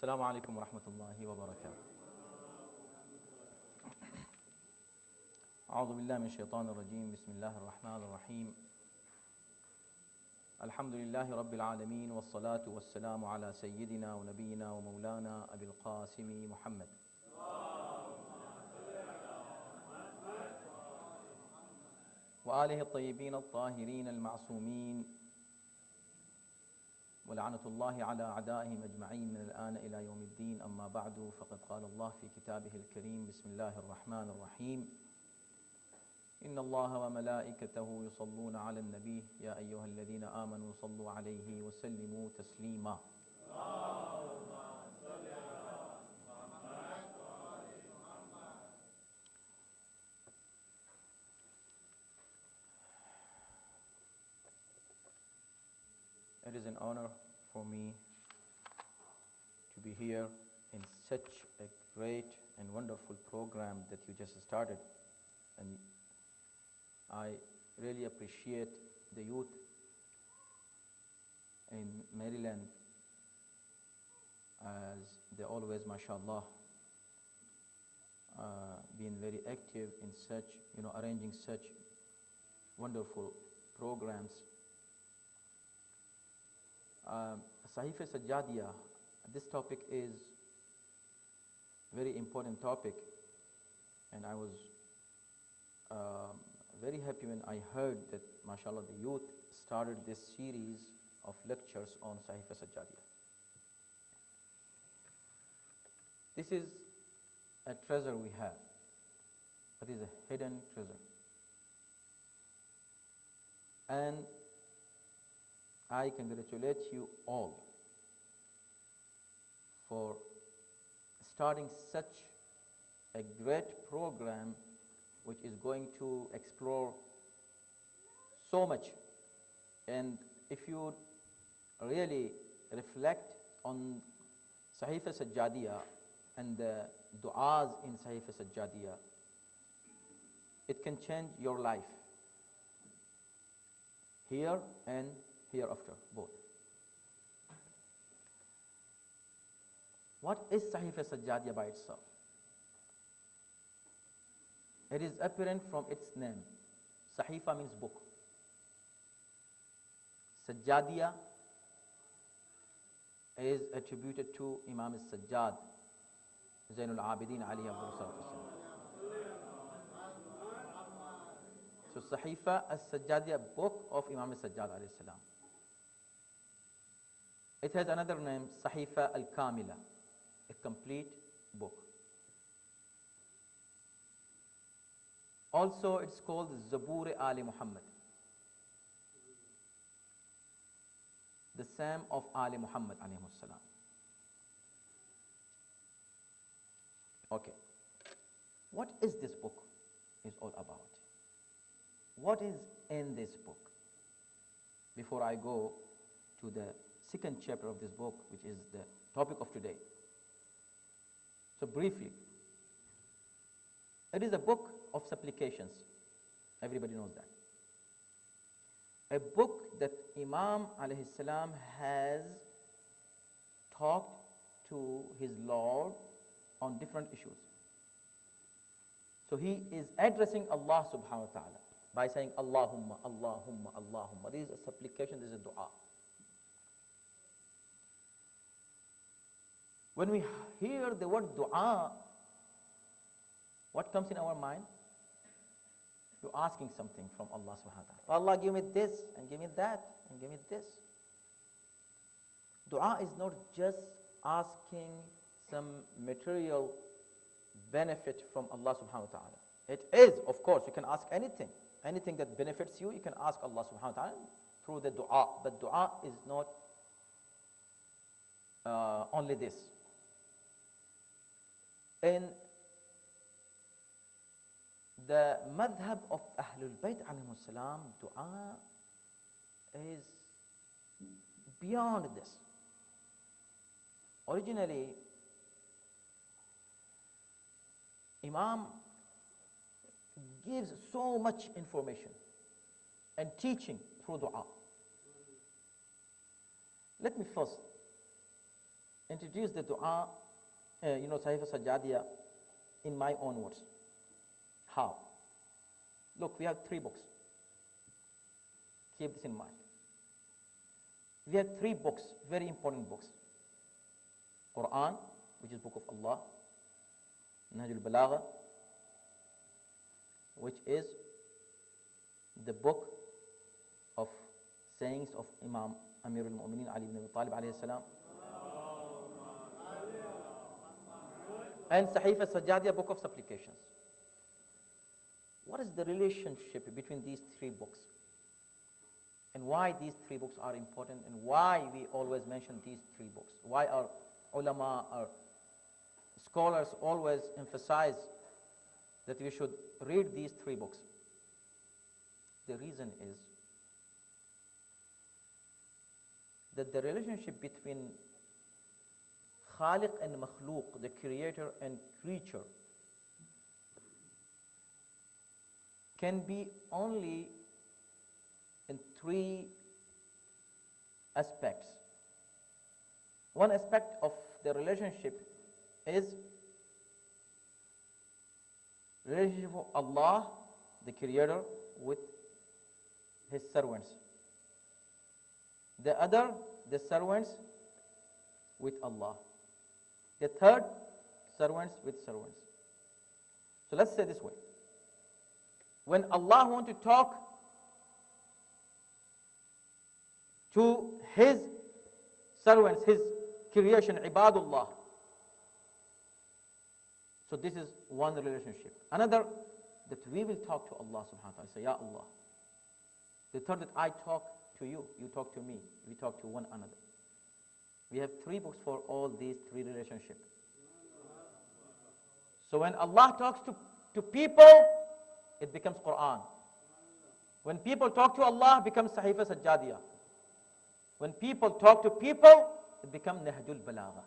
السلام عليكم ورحمة الله وبركاته. أعوذ بالله من الشيطان الرجيم. بسم الله الرحمن الرحيم. الحمد لله رب العالمين، والصلاة والسلام على سيدنا ونبينا ومولانا أبي القاسم محمد وآله الطيبين الطاهرين المعصومين، ولعنة الله على أعدائهم أجمعين من الآن إلى يوم الدين. أما بعد، فقد قال الله في كتابه الكريم: بسم الله الرحمن الرحيم. إن الله وملائكته يصلون على النبي يا أيها الذين آمنوا صلوا عليه وسلموا تسليما. It is an honor for me to be here in such a great and wonderful program that you just started, and I really appreciate the youth in Maryland, as they always, mashallah, been very active in such, arranging such wonderful programs. Sahifa Sajjadiya, this topic is very important topic, and I was very happy when I heard that, mashallah, the youth started this series of lectures on Sahifa Sajjadiya. This is a treasure we have. It is a hidden treasure. And I congratulate you all for starting such a great program, which is going to explore so much. And if you really reflect on Sahifa Sajjadiya and the du'as in Sahifa Sajjadiya, it can change your life here and hereafter, both. What is Sahifa Sajjadiya by itself? It is apparent from its name. Sahifa means book. Sajjadiya is attributed to Imam al-Sajjad, Zainul Abidin alayhi salatu wasalam. So Sahifa al-Sajjadiya, book of Imam al-Sajjad alayhi salam. It has another name, Sahifa al-Kamila, a complete book. Also, it's called Zabur Ali Muhammad, the Psalm of Ali Muhammad alayhi salam. Okay, what is this book is all about? What is in this book? Before I go to the second chapter of this book, which is the topic of today. So briefly, it is a book of supplications. Everybody knows that. A book that Imam alayhi salam has talked to his Lord on different issues. So he is addressing Allah subhanahu wa ta'ala by saying Allahumma, Allahumma, Allahumma. This is a supplication, this is a dua. When we hear the word dua, what comes in our mind? You're asking something from Allah subhanahu wa ta'ala. Allah, give me this, and give me that, and give me this. Dua is not just asking some material benefit from Allah subhanahu wa ta'ala. It is, of course, you can ask anything. Anything that benefits you, you can ask Allah subhanahu wa ta'ala through the dua. But dua is not only this. In the madhab of Ahlul Bayt alayhim salam, dua is beyond this. Originally, Imam gives so much information and teaching through dua. Let me first introduce the dua, Sahifa Sajjadiya, in my own words. How? Look, we have 3 books. Keep this in mind. We have 3 books, very important books. Quran, which is book of Allah. Nahjul Balagha, which is the book of sayings of Imam Amirul Mu'mineen Ali ibn Abi Talib alayhi salam. And Sahifa Sajjadiya, book of supplications. What is the relationship between these 3 books? And why these 3 books are important, and why we always mention these 3 books? Why our ulama, our scholars always emphasize that we should read these 3 books? The reason is that the relationship between Khaliq and Makhluq, the creator and creature, can be only in 3 aspects. One aspect of the relationship is relationship of Allah, the creator, with his servants. The other, the servants with Allah. The third, servants with servants. So let's say this way. When Allah wants to talk to his servants, his creation, ibadullah. So this is one relationship. Another, that we will talk to Allah subhanahu wa ta'ala, say, Ya Allah. The third, that I talk to you, you talk to me, we talk to one another. We have 3 books for all these 3 relationships. So when Allah talks to people, it becomes Quran. When people talk to Allah, it becomes Sahifa Sajjadiya. When people talk to people, it becomes Nahjul Balagha.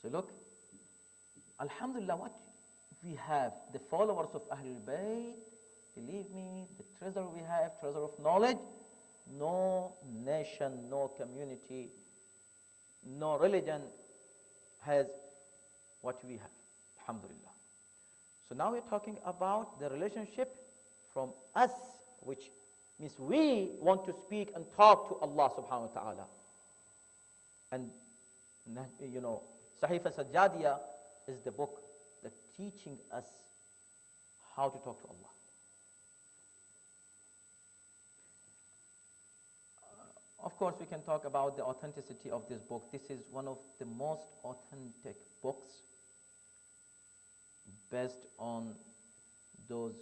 So look, Alhamdulillah, what we have, the followers of Ahlul Bayt, believe me, the treasure we have, treasure of knowledge, no nation, no community, no religion has what we have, Alhamdulillah. So now we're talking about the relationship from us, which means we want to speak and talk to Allah subhanahu wa ta'ala. And Sahifa Sajjadiya is the book that teaching us how to talk to Allah. Of course, we can talk about the authenticity of this book. This is one of the most authentic books based on those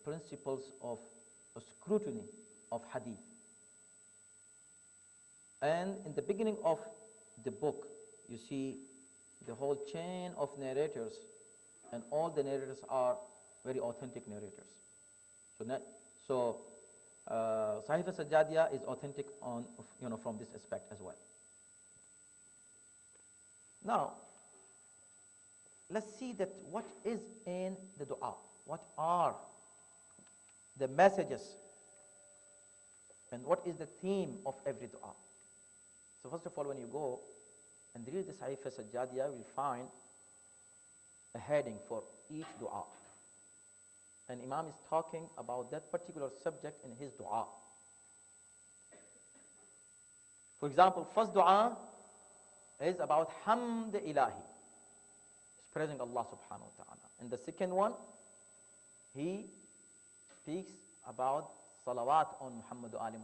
principles of scrutiny of hadith. And in the beginning of the book, you see the whole chain of narrators, and all the narrators are very authentic narrators. So Sahifa Sajjadiya is authentic on, from this aspect as well. Now, let's see that what is in the dua. What are the messages, and what is the theme of every dua? So first of all, when you go and read the Sahifa Sajjadiya, you will find a heading for each dua. And Imam is talking about that particular subject in his dua. For example, first dua is about Hamd Ilahi. He's praising Allah subhanahu wa ta'ala. And the second one, he speaks about salawat on Muhammad Ali,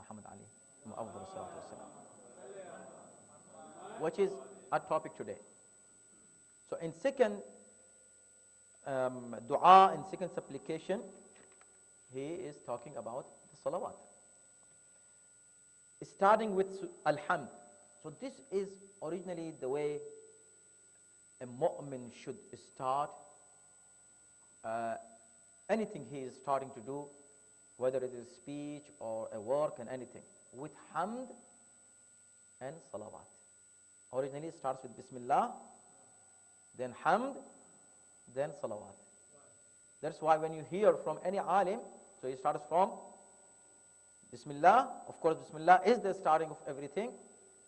which is our topic today. So in second dua, in second supplication, he is talking about the salawat. Starting with Alhamd. So this is originally the way a mu'min should start anything he is starting to do, whether it is speech or a work and anything, with hamd and salawat. Originally it starts with Bismillah, then hamd, then salawat. That's why when you hear from any alim, so So he starts from Bismillah. Of course, Bismillah is the starting of everything.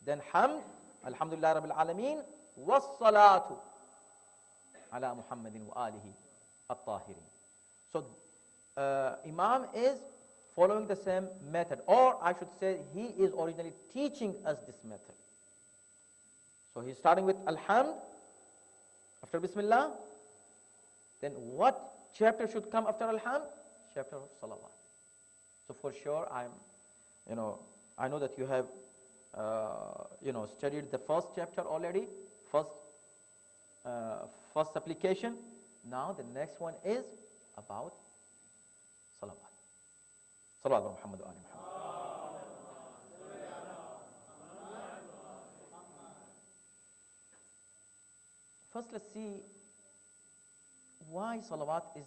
Then Hamd, Alhamdulillah Rabbil Alameen, Wassalatu ala Muhammadin wa alihi at-tahirin. So Imam is following the same method, or I should say he is originally teaching us this method. So he's starting with Alhamd, after Bismillah. Then what chapter should come after Alhamd? Chapter of Salawat. So for sure, I know that you have, studied the first chapter already, first application. Now the next one is about Salawat. Salawat ala Muhammad wa ali Muhammad. First, let's see why Salawat is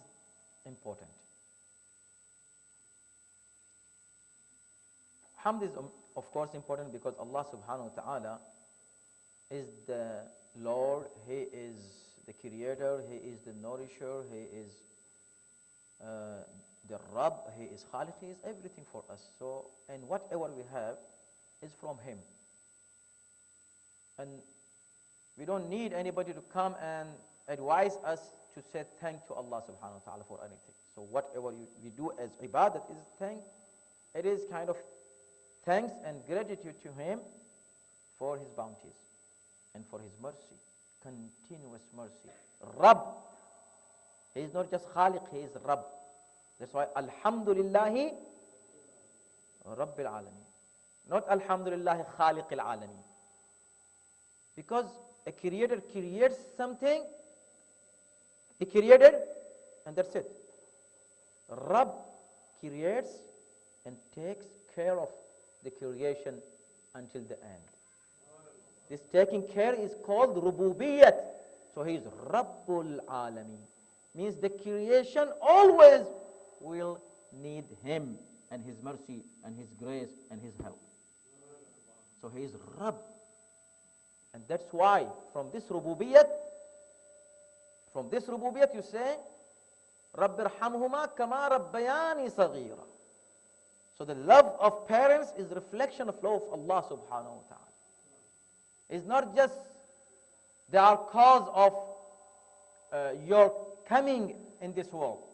important. Hamd is, of course, important because Allah subhanahu wa ta'ala is the Lord, He is the Creator, He is the Nourisher, He is the Rabb, He is Khaliq, He is everything for us. So, and whatever we have is from Him. And we don't need anybody to come and advise us to say thank to Allah subhanahu wa ta'ala for anything. So whatever we do as ibadat is thank, it is kind of thanks and gratitude to Him for His bounties and for His mercy, continuous mercy. Rabb, He is not just Khaliq, He is Rabb. That's why Alhamdulillahi Rabbil Alameen, not Alhamdulillahi Khaliqil Alameen. Because a creator creates something, he created and that's it. Rabb creates and takes care of the creation until the end. This taking care is called Rububiyyat. So he is Rabbul Alameen. Means the creation always will need Him and His mercy and His grace and His help. So He is Rabb. And that's why from this Rububiyyat you say, Rabbi irhamhuma kama rabbayani saghira. So the love of parents is reflection of love of Allah subhanahu wa ta'ala. It's not just they are cause of your coming in this world.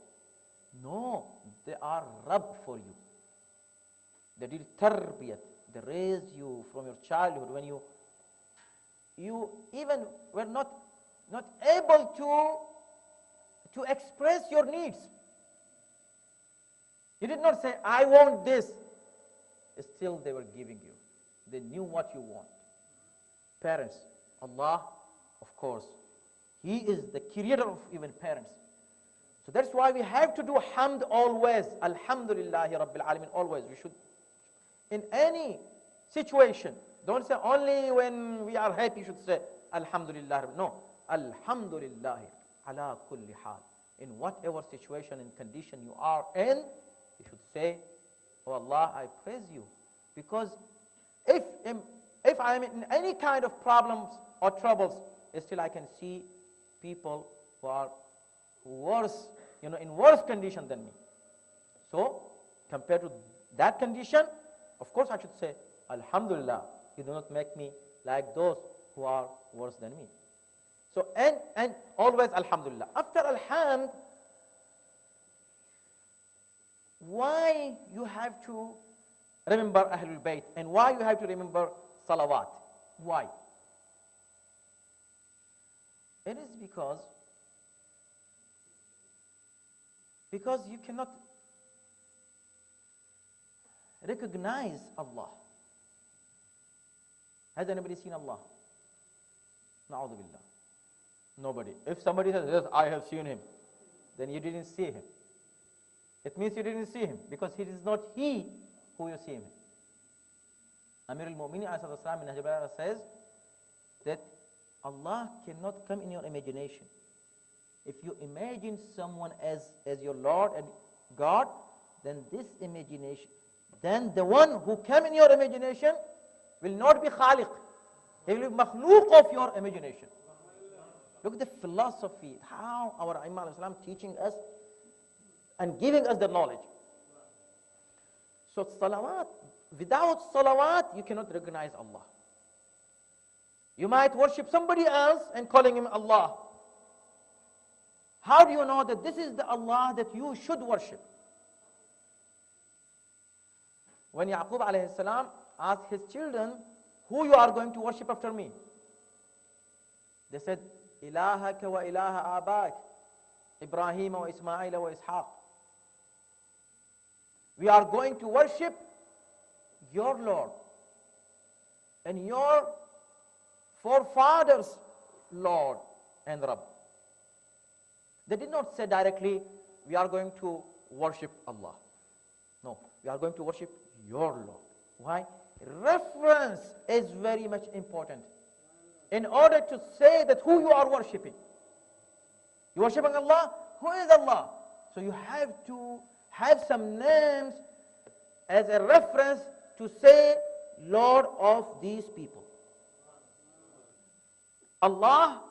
No, they are Rabb for you. They did tarbiyat. They raised you from your childhood when you even were not able to express your needs. You did not say, I want this. Still they were giving you. They knew what you want. Parents, Allah, of course, He is the creator of even parents. So that's why we have to do hamd always. Alhamdulillahi Rabbil Alameen, always. We should, in any situation, don't say only when we are happy, you should say Alhamdulillah. No. Alhamdulillah ala kulli hal. In whatever situation and condition you are in, you should say, Oh Allah, I praise you. Because if I am in any kind of problems or troubles, still I can see people who are worse, in worse condition than me. So, compared to that condition, of course I should say, Alhamdulillah, you do not make me like those who are worse than me. So, and always Alhamdulillah. After Alhamd, why you have to remember Ahlul Bayt and why you have to remember Salawat? Why? It is because you cannot recognize Allah. Has anybody seen Allah? Na'udhu billah. Nobody. If somebody says, yes, I have seen Him, then you didn't see Him. It means you didn't see Him because it is not He who you see Him. Amir al-Mu'minin in Nahj al-Balagha says that Allah cannot come in your imagination. If you imagine someone as your Lord and God, then this imagination, then the one who came in your imagination will not be Khaliq. He will be makhlooq of your imagination. Look at the philosophy, how our Imam al-Islam teaching us and giving us the knowledge. So salawat, without salawat, you cannot recognize Allah. You might worship somebody else and calling him Allah. How do you know that this is the Allah that you should worship? When Yaqub alayhi salam asked his children, who you are going to worship after me? They said, Ilahaka wa ilaha abak, Ibrahim wa Ismail wa Ishaq. We are going to worship your Lord and your forefathers' Lord and Rabb. They did not say directly, we are going to worship Allah. No, we are going to worship your Lord. Why? Reference is very much important. In order to say that who you are worshipping. You worshipping Allah? Who is Allah? So you have to have some names as a reference to say Lord of these people. Allah,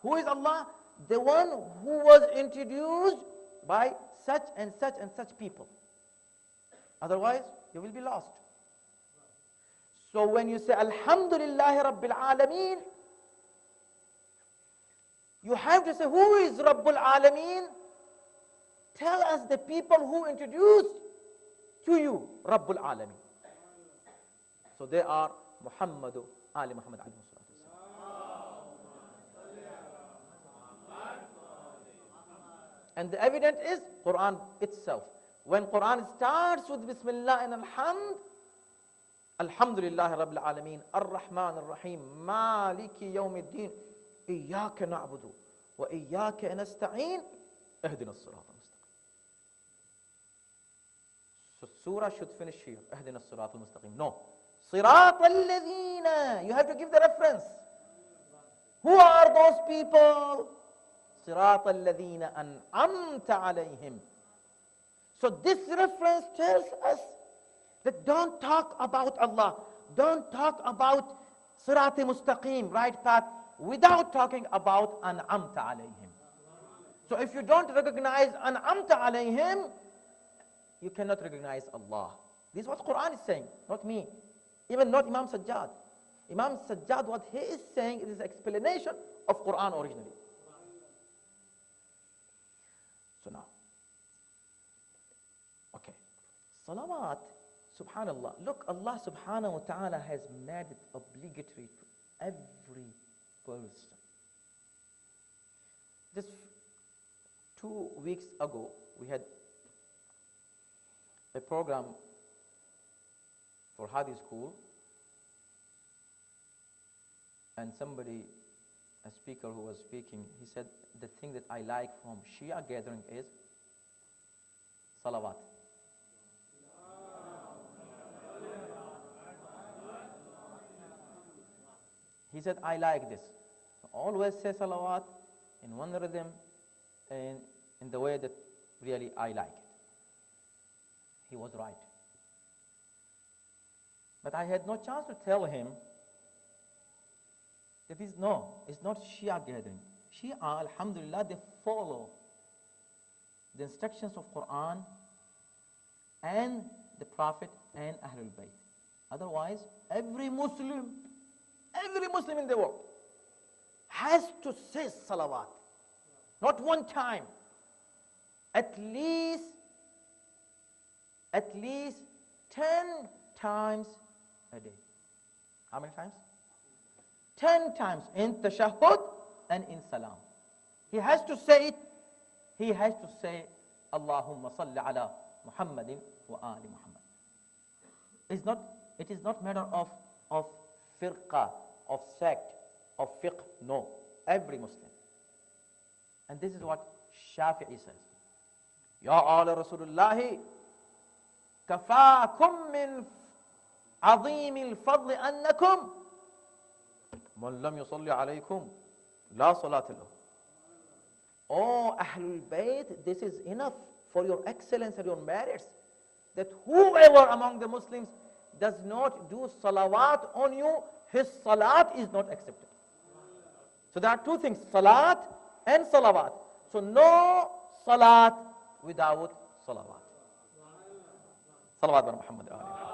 who is Allah? The one who was introduced by such and such and such people. Otherwise, you will be lost. So when you say Alhamdulillah Rabbil Alameen, you have to say, who is Rabbul Alameen? Tell us the people who introduced to you Rabbul Alameen. So they are Muhammadu Ali Muhammad alayhi salatu wasalam. And the evidence is Quran itself. When Quran starts with Bismillah and Alhamd, Alhamdulillah Rabbil Alameen, Ar-Rahman Ar-Rahim, Maliki Yawmiddin, Iyyaka na'budu wa Iyyaka nasta'een, Ihdina as-Sirat al-Mustaqim. So surah should finish here, Ihdina as-Sirat al-Mustaqim. No. Sirat al-Ladhina. You have to give the reference. Who are those people? Sirat al-Ladhina an'amta alayhim. So this reference tells us that don't talk about Allah. Don't talk about Sirat al-Mustaqim, right path, without talking about an'amta alayhim. So if you don't recognize an'amta alayhim, you cannot recognize Allah. This is what Quran is saying, not me. Even not Imam Sajjad. Imam Sajjad, what he is saying is explanation of Quran originally. So now, okay, salawat, subhanallah. Look, Allah subhanahu wa ta'ala has made it obligatory to every person. Just 2 weeks ago, we had a program for Hadi School, and somebody, a speaker who was speaking, he said, the thing that I like from Shia gathering is salawat. He said, I like this. Always say salawat in one rhythm and in the way that really I like it. He was right. But I had no chance to tell him that it's not Shia gathering. Shia, alhamdulillah, they follow the instructions of Quran and the Prophet and Ahlul Bayt. Otherwise, every Muslim in the world has to say salawat. Not one time. At least 10 times a day. How many times? 10 times in tashahhud and in salam. He has to say it. He has to say Allahumma salli ala Muhammadin wa ali Muhammad. It is not matter of firqa, of sect, of fiqh. No. Every Muslim. And this is what Shafi'i says. Ya ala Rasulullahi kafakum min azim al-fadl annakum man lam yusalli alaykum la salat lahu. Oh Ahlul Bayt, this is enough for your excellence and your merits, that whoever among the Muslims does not do salawat on you, his salat is not accepted. So there are two things, salat and salawat. So no salat without salawat. صلوات على محمد وآل محمد.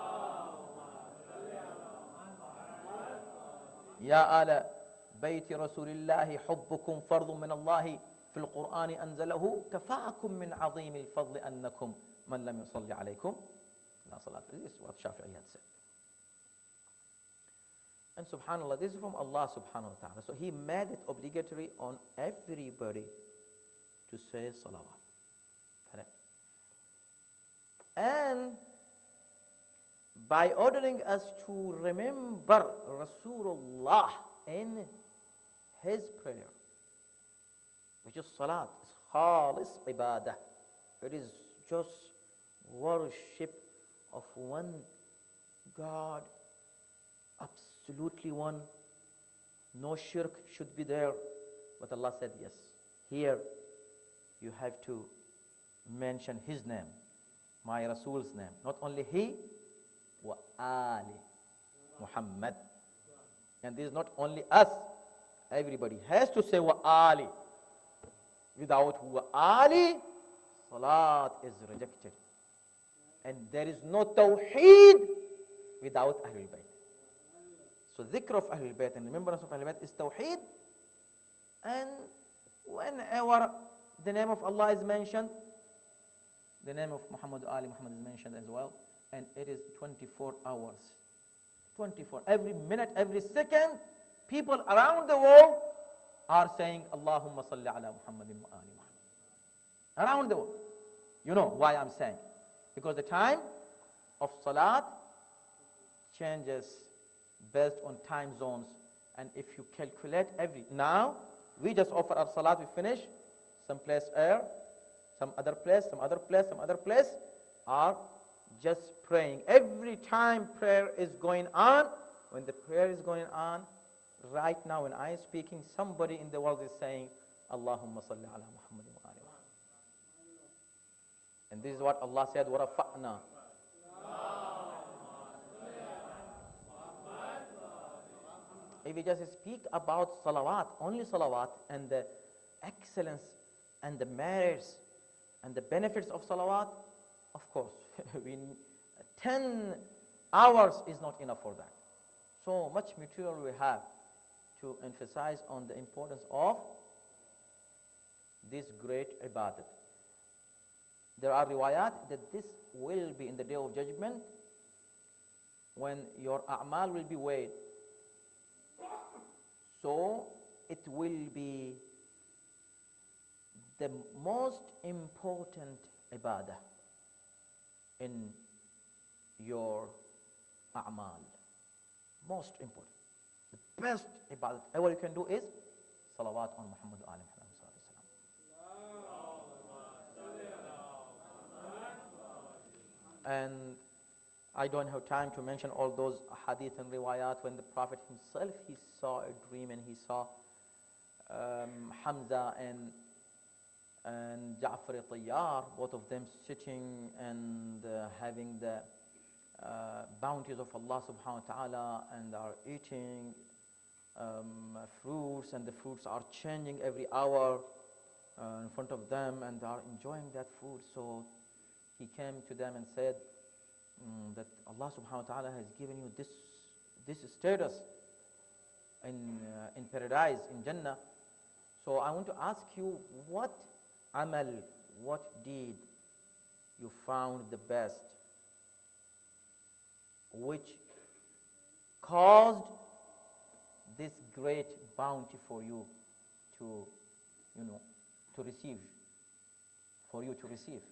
يا آل بيت رسول الله حبكم فرض من الله في القرآن أنزله كفاكم من عظيم الفضل أنكم من لم يصلي عليكم لا صلاة. This is what Shafi'i had said. And subhanAllah, this is from Allah subhanahu wa ta'ala. So He made it obligatory on everybody to say salawat. Correct. And by ordering us to remember Rasulullah in his prayer, which is salat, it's khalis ibadah. It is just worship of one God, absolutely one. No shirk should be there. But Allah said, yes, here you have to mention his name, my Rasul's name. Not only he, wa ali Muhammad. And this is not only us, everybody has to say wa ali. Without wa ali, salat is rejected. And there is no tawheed without Ahlul Bayt. So dhikr of Ahlul Bayt and remembrance of Ahlul Bayt is tawheed. And whenever the name of Allah is mentioned, the name of Muhammad Ali Muhammad is mentioned as well. And it is 24 hours. 24. Every minute, every second, people around the world are saying, Allahumma salli ala Muhammadin wa ali Muhammad. Around the world. You know why I'm saying. Because the time of salat changes based on time zones. And if you calculate now, we just offer our salat, we finish, some place air, some other place, some other place, some other place, are just praying. Every time prayer is going on, when the prayer is going on, right now when I am speaking, somebody in the world is saying, Allahumma salli ala Muhammadin wa ali Muhammad. And this is what Allah said, وَرَفَعْنَا. If we just speak about salawat, only salawat, and the excellence and the merits and the benefits of salawat, of course, 10 hours is not enough for that. So much material we have to emphasize on the importance of this great ibadat. There are riwayat that this will be in the day of judgment when your a'mal will be weighed. So it will be the most important ibadah in your a'mal. Most important. The best ibadah ever you can do is salawat on Muhammad Ali Muhammad. And I don't have time to mention all those hadith and riwayat when the Prophet himself, he saw a dream and he saw Hamza and Ja'far Tayyar, both of them sitting and having the bounties of Allah subhanahu wa ta'ala, and are eating fruits, and the fruits are changing every hour in front of them, and they are enjoying that food. So he came to them and said that Allah subhanahu wa ta'ala has given you this status in paradise, in Jannah. So I want to ask you, what amal, what deed you found the best, which caused this great bounty for you to receive, for you to receive.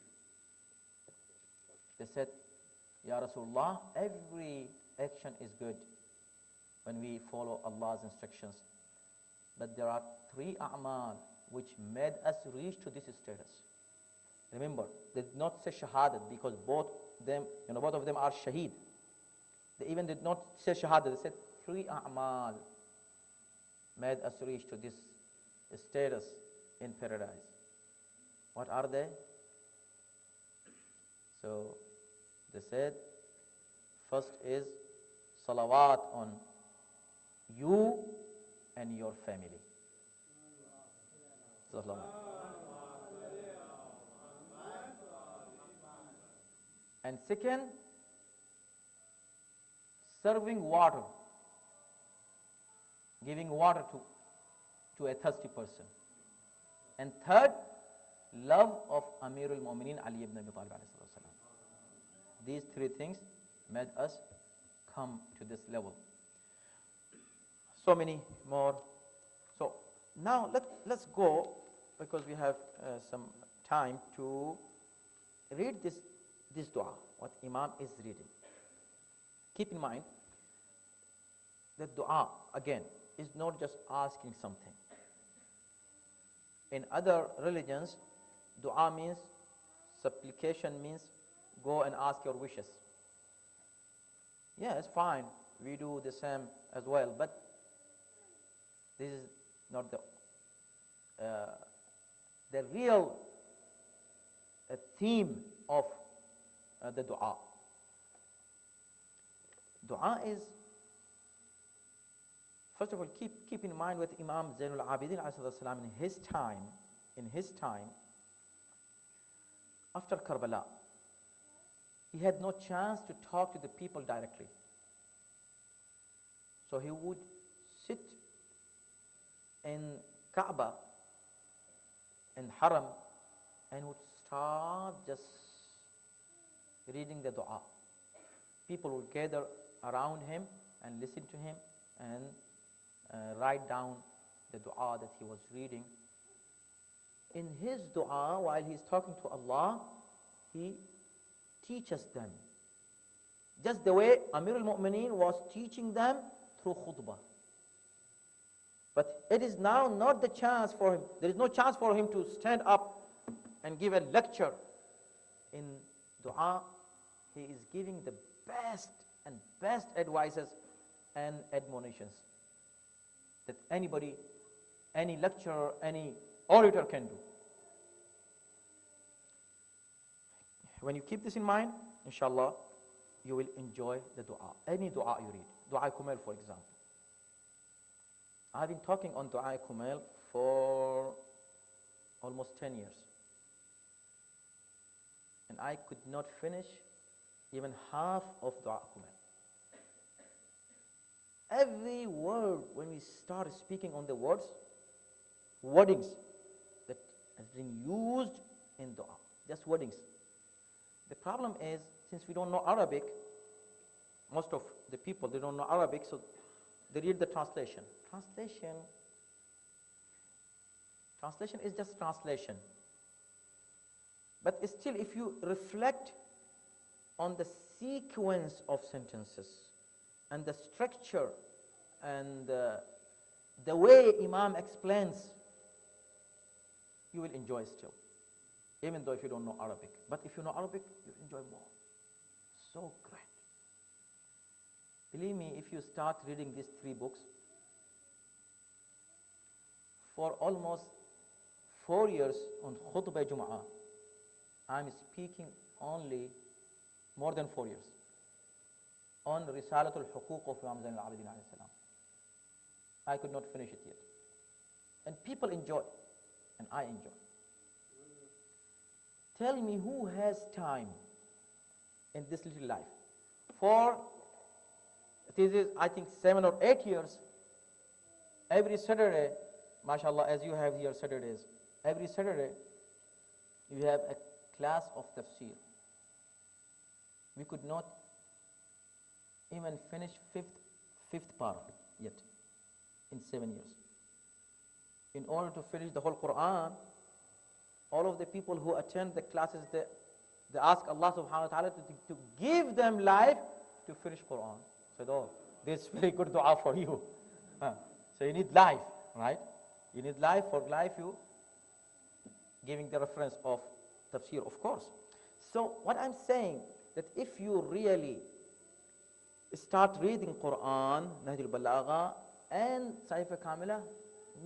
They said, Ya Rasulullah, every action is good when we follow Allah's instructions. But there are 3 a'mal which made us reach to this status. Remember, they did not say shahadat because both of them are shaheed. They even did not say shahadat. They said 3 a'mal made us reach to this status in paradise. What are they? So they said, first is salawat on you and your family. And second, serving water, giving water to a thirsty person. And third, love of Amirul Mu'mineen Ali ibn Abi Talib alayhi salam. These three things made us come to this level. So many more. So now let's go, because we have some time, to read this dua, what Imam is reading. Keep in mind that dua, again, is not just asking something. In other religions, dua means, supplication means, go and ask your wishes. Yes, fine, we do the same as well, but this is not the real theme of the dua. Dua is, first of all, keep in mind what Imam Zainul Abidin ﷺ in his time, after Karbala, he had no chance to talk to the people directly. So he would sit in Kaaba, in Haram, and would start just reading the dua. People would gather around him and listen to him and write down the dua that he was reading. In his dua, while he's talking to Allah, he teaches them, just the way Amir al-Mu'mineen was teaching them through khutbah. But it is now not the chance for him. There is no chance for him to stand up and give a lecture. In dua, he is giving the best advices and admonitions that anybody, any lecturer, any orator can do. When you keep this in mind, inshallah, you will enjoy the dua. Any dua you read. Dua Kumail, for example. I've been talking on Dua Kumail for almost 10 years. And I could not finish even half of Dua Kumail. Every word, when we start speaking on the wordings that has been used in dua, just wordings. The problem is, since we don't know Arabic, most of the people, they don't know Arabic, so they read the translation. Translation is just translation. But still, if you reflect on the sequence of sentences and the structure and the way Imam explains, you will enjoy still, even though if you don't know Arabic. But if you know Arabic, you enjoy more. So great. Believe me, if you start reading these three books, for almost 4 years on Khutbah Jum'ah, I'm speaking only more than 4 years on Risalatul Huquq of Imam Zain al-Abidin alayhi salam. I could not finish it yet. And people enjoy, and I enjoy. Tell me who has time in this little life. For, it is, I think, 7 or 8 years, every Saturday, mashallah, as you have here Saturdays, every Saturday, you have a class of tafsir. We could not even finish fifth part yet in 7 years. In order to finish the whole Quran, all of the people who attend the classes, they ask Allah subhanahu wa ta'ala to give them life to finish Quran. Said, oh, this is very good dua for you. So you need life, right? You need life. For life, you giving the reference of tafsir, of course. So what I'm saying, that if you really start reading Quran, Nahjul Balagha, and Saifa Kamila,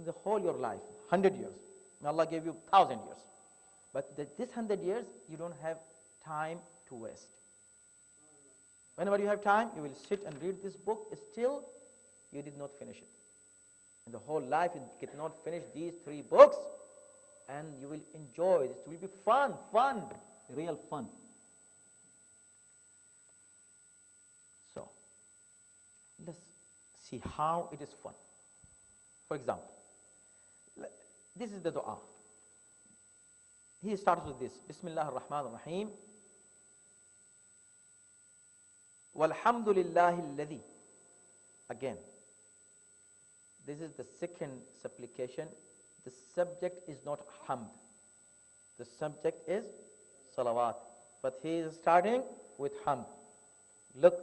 the whole your life, 100 years. May Allah give you 1,000 years. But this 100 years, you don't have time to waste. Whenever you have time, you will sit and read this book. Still, you did not finish it. In the whole life, you did not finish these 3 books, and you will enjoy it. It will be fun, real fun. So, see how it is fun. For example, this is the dua. He starts with this. Bismillah ar-Rahman ar-Rahim. Walhamdulillahi alladhi. Again, this is the second supplication. The subject is not hamd. The subject is salawat. But he is starting with hamd. Look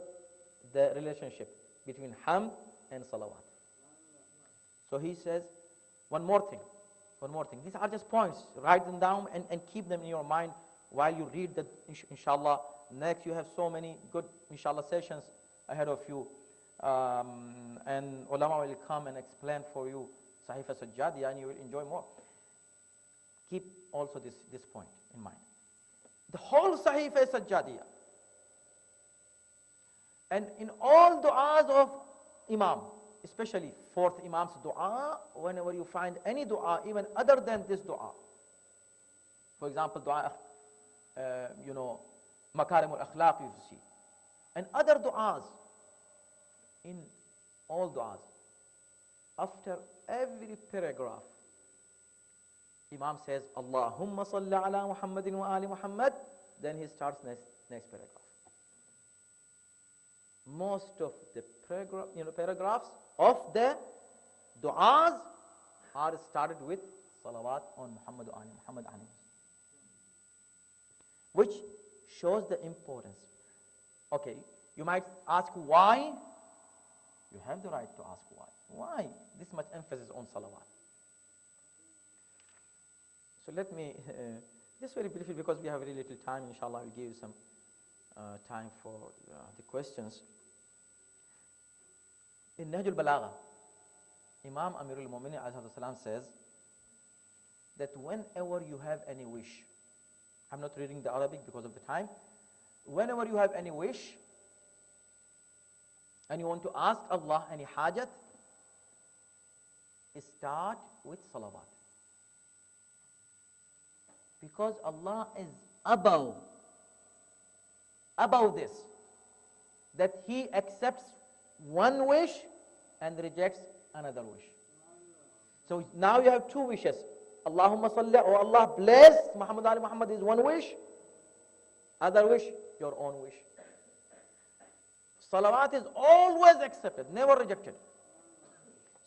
the relationship between hamd and salawat. So he says, one more thing. These are just points. Write them down and keep them in your mind while you read the inshallah. Next you have so many good inshallah sessions ahead of you. And ulama will come and explain for you Sahifa Sajjadiyah and you will enjoy more. Keep also this point in mind. The whole Sahifa is Sajjadiyah. And in all du'as of Imam, especially fourth Imam's dua, whenever you find any dua, even other than this dua, for example, dua, Makarim al-Akhlaq you see, and other du'as, in all du'as, after every paragraph, Imam says, Allahumma salli ala Muhammadin wa ali Muhammad, then he starts next paragraph. Most of the paragraphs of the du'as are started with salawat on Muhammad wa ali Muhammad alayhi, which shows the importance. Okay, you might ask why. You have the right to ask why. Why this much emphasis on salawat? So let me, just very briefly, because we have very little time, inshallah, we'll give you some time for the questions. In Nahjul Balagha, Imam Amirul Mu'minin says that whenever you have any wish, I'm not reading the Arabic because of the time, whenever you have any wish and you want to ask Allah any hajat, start with salawat. Because Allah is above this, that He accepts one wish and rejects another wish. So now you have two wishes. Allahumma salli, or Allah bless Muhammad Ali Muhammad is one wish. Other wish, your own wish. Salawat is always accepted, never rejected.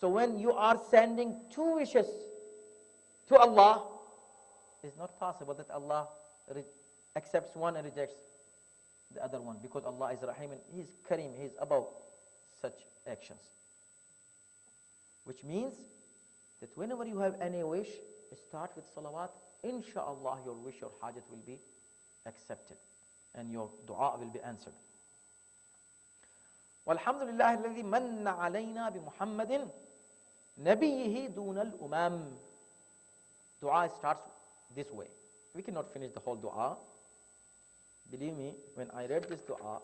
So when you are sending two wishes to Allah, it's not possible that Allah accepts one and rejects the other one, because Allah is Rahim and He is Kareem, He is above such actions. Which means that whenever you have any wish, start with salawat. Insha'Allah, your wish, your hajat will be accepted and your dua will be answered. Walhamdulillah alladhi manna alayna bi Muhammadin nabiyyihi duna al-umam. Dua starts this way. We cannot finish the whole dua. Believe me, when I read this dua,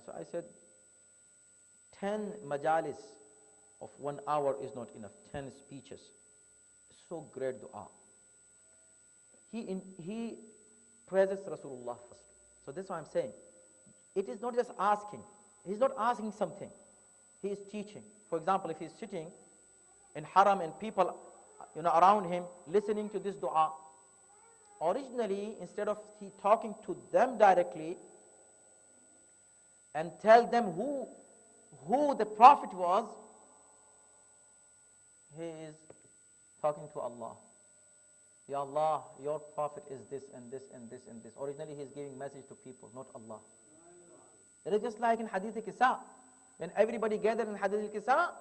so I said 10 majalis of 1 hour is not enough, 10 speeches. So great dua. He praises Rasulullah first. So that's why I'm saying, it is not just asking. He's not asking something. He is teaching. For example, if he's sitting in haram and people around him listening to this dua, originally, instead of he talking to them directly and tell them who the Prophet was, he is talking to Allah. Ya Allah, your Prophet is this and this and this and this. Originally, he is giving message to people, not Allah. It is just like in Hadith al-Kisa. When everybody gathered in Hadith al-Kisa,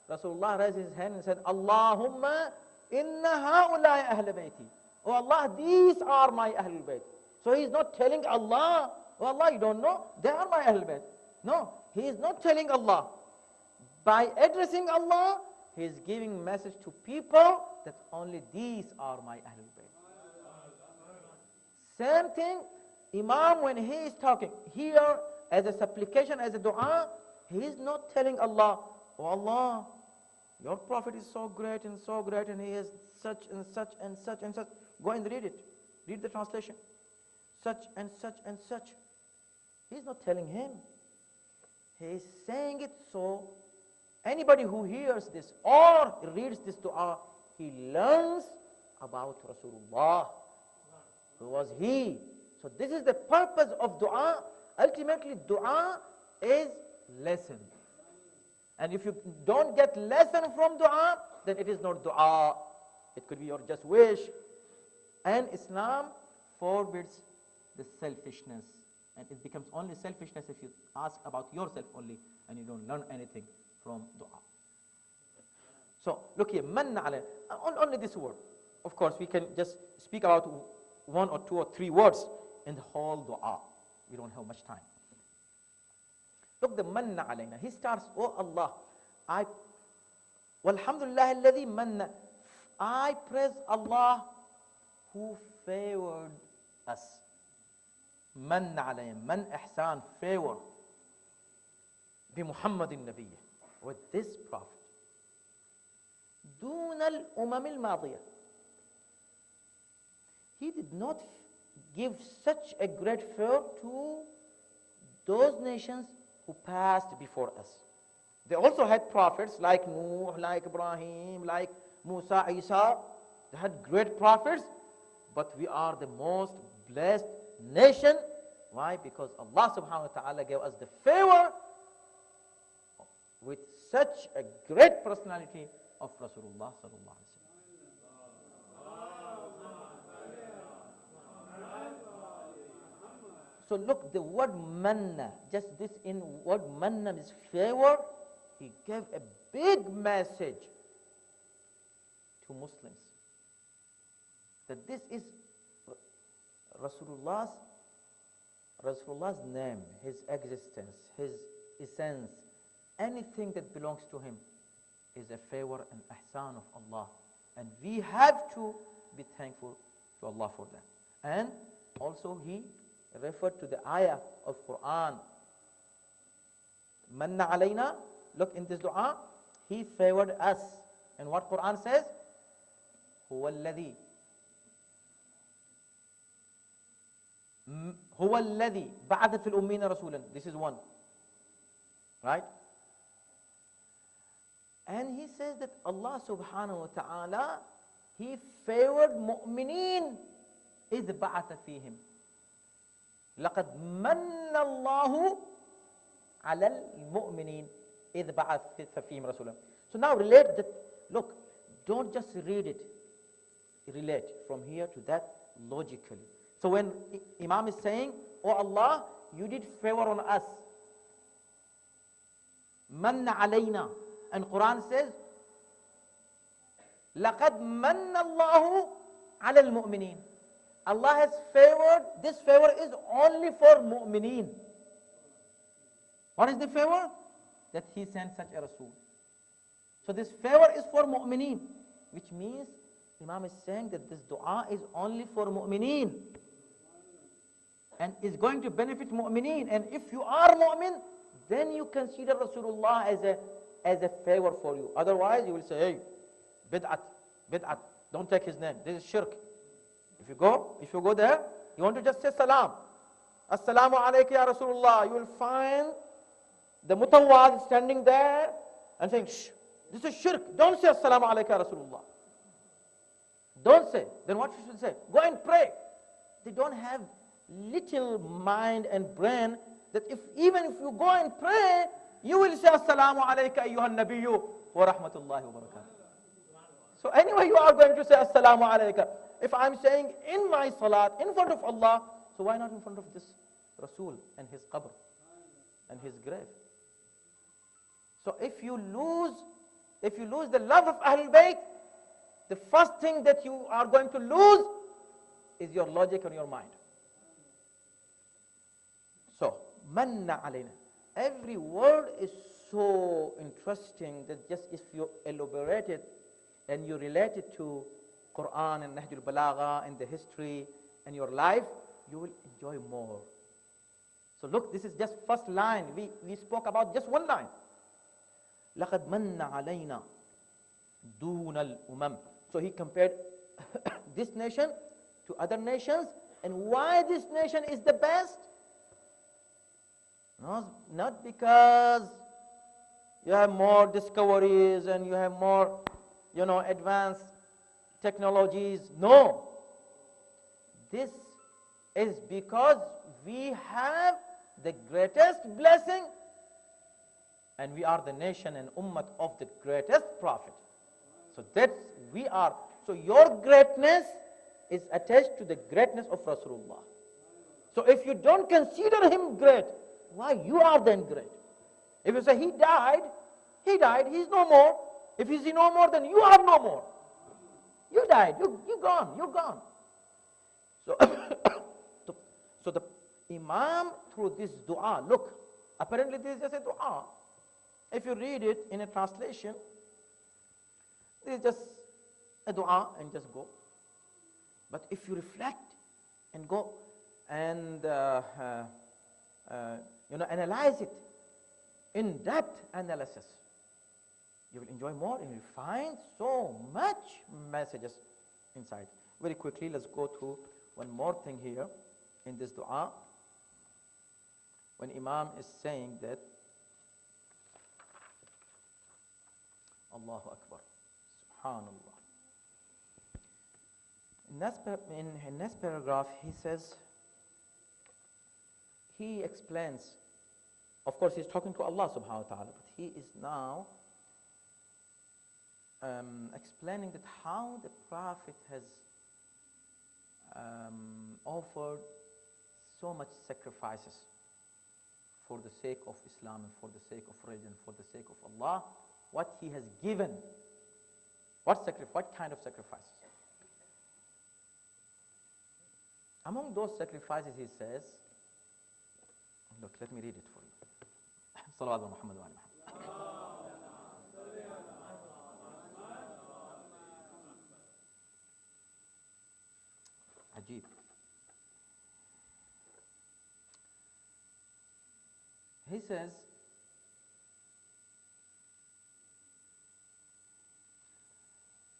Rasulullah raised his hand and said, Allahumma inna ha'ulai ahl bayti. Oh Allah, these are my Ahlul Bayt. So he is not telling Allah, oh Allah, you don't know, they are my Ahlul Bayt. No, he is not telling Allah. By addressing Allah, he is giving message to people that only these are my Ahlul Bayt. Same thing, Imam, when he is talking here as a supplication, as a dua, he is not telling Allah, oh Allah, your Prophet is so great and he is such and such and such and such. Go and read it. Read the translation. Such and such and such. He is not telling him. He's saying it so anybody who hears this or reads this dua, he learns about Rasulullah. Who was he? So this is the purpose of dua. Ultimately, dua is lesson. And if you don't get lesson from dua, then it is not dua. It could be your just wish. And Islam forbids the selfishness. And it becomes only selfishness if you ask about yourself only and you don't learn anything from dua. So look here, manna alayna. Only this word. Of course, we can just speak about one or two or three words in the whole dua. We don't have much time. Look, the manna alayna. He starts, oh Allah, walhamdulillah alladhi manna. I praise Allah who favored us. Manna alayna, man ihsan, favor. Bi Muhammadin Nabiyyah, with this prophet. دون الأمم الماضية. He did not give such a great favor to those nations who passed before us. They also had prophets like Nuh, like Ibrahim, like Musa, Isa. They had great prophets, but we are the most blessed nation. Why? Because Allah subhanahu wa ta'ala gave us the favor with such a great personality of Rasulullah sallallahu alaihi wasallam. So look, the word manna, just this in word manna is favor. He gave a big message to Muslims that this is Rasulullah's name, his existence, his essence, anything that belongs to him is a favor and ihsan of Allah. And we have to be thankful to Allah for that. And also he referred to the ayah of Quran. Manna alayna, look in this dua, he favored us. And what Quran says? Huwa alladhi ba'atha fil ummina rasulan. This is one. Right? And he says that Allah subhanahu wa ta'ala, he favored mu'mineen إذ بعث فيهم. لقد من الله على المؤمنين إذ بعث فيهم رسولا. So now relate that, look, don't just read it. Relate from here to that logically. So when Imam is saying, oh Allah, you did favor on us. Manna alayna. And Quran says, لَقَدْ مَنَّ اللَّهُ عَلَى الْمُؤْمِنِينَ. Allah has favored, this favor is only for mu'mineen. What is the favor? That he sent such a Rasul. So this favor is for mu'mineen, which means Imam is saying that this dua is only for mu'mineen and is going to benefit mu'mineen. And if you are mu'min, then you consider Rasulullah as a favor for you. Otherwise, you will say, hey, bid'at, don't take his name. This is shirk. If you go there, you want to just say salam. Assalamu alayka ya Rasulullah. You will find the mutawwad standing there and saying, shh, this is shirk. Don't say assalamu alayka ya Rasulullah. Don't say. Then what you should say? Go and pray. They don't have little mind and brain that even if you go and pray, you will say assalamu alayka ayyuhan nabiyyu wa rahmatullahi wa barakatuh. So anyway, you are going to say assalamu alayka. If I'm saying in my salat, in front of Allah, so why not in front of this Rasul and his qabr and his grave? So if you lose the love of Ahlul Bayt, the first thing that you are going to lose is your logic and your mind. So, manna alayna. Every word is so interesting that just if you elaborate it and you relate it to Quran and Nahjul Balagha and the history and your life, you will enjoy more. So look, this is just first line. We spoke about just one line. لَقَدْ مَنَّ عَلَيْنَا دُونَ الْأُمَمِ. So he compared this nation to other nations. And why this nation is the best? Not because you have more discoveries and you have more, advanced technologies. No. This is because we have the greatest blessing and we are the nation and ummah of the greatest prophet. So that's we are. So your greatness is attached to the greatness of Rasulullah. So if you don't consider him great, why you are then great? If you say he died, he's no more. If he's no more, then you are no more. You died, you're gone. So, so the Imam through this dua, look, apparently this is just a dua. If you read it in a translation, this is just a dua and just go. But if you reflect and go and analyze it, in-depth analysis, you will enjoy more and you will find so much messages inside. Very quickly, let's go to one more thing here in this dua. When Imam is saying that, Allahu Akbar, Subhanallah. In next paragraph, he says, he explains, of course he's talking to Allah subhanahu wa ta'ala, but he is now explaining that how the Prophet has offered so much sacrifices for the sake of Islam and for the sake of religion, for the sake of Allah, what he has given, what kind of sacrifices. Among those sacrifices, he says, look, let me read it for you. Salawat Muhammad wa Muhammad. Ajib. He says,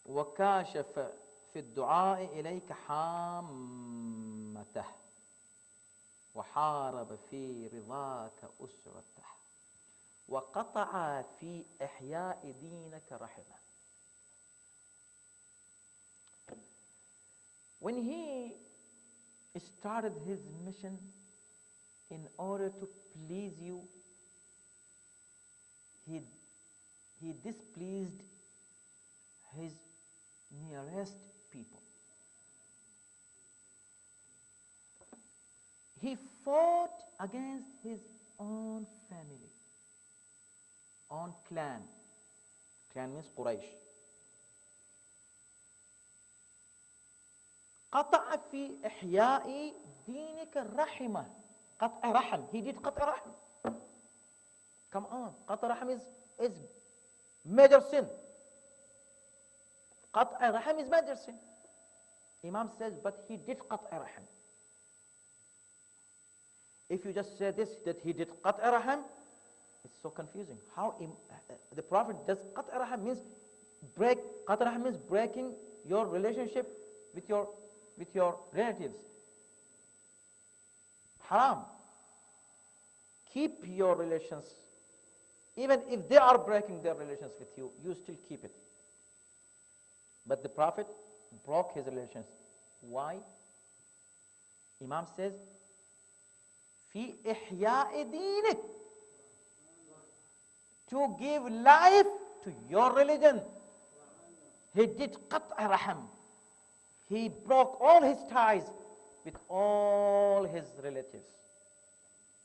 وكاشف في الدعاء إليك حامته وحارب في رضاك أسرته وقطع في إحياء دينك رحمه. When he started his mission in order to please you, he displeased his nearest people. He fought against his own family, own clan. Clan means Quraysh. قطع في إحياء دينك الرحمة. قطع رحم. He did قطع رحم. Come on. قطع رحم is major sin. قطع رحم is major sin. Imam says, but he did قطع رحم. If you just say this, that he did قطع رحم, it's so confusing. How the Prophet does قطع رحم means قطع رحم means breaking your relationship with your relatives. Haram. Keep your relations. Even if they are breaking their relations with you, you still keep it. But the Prophet broke his relations. Why? Imam says, في إحياء دينك, to give life to your religion. He did قطع رحم. He broke all his ties with all his relatives.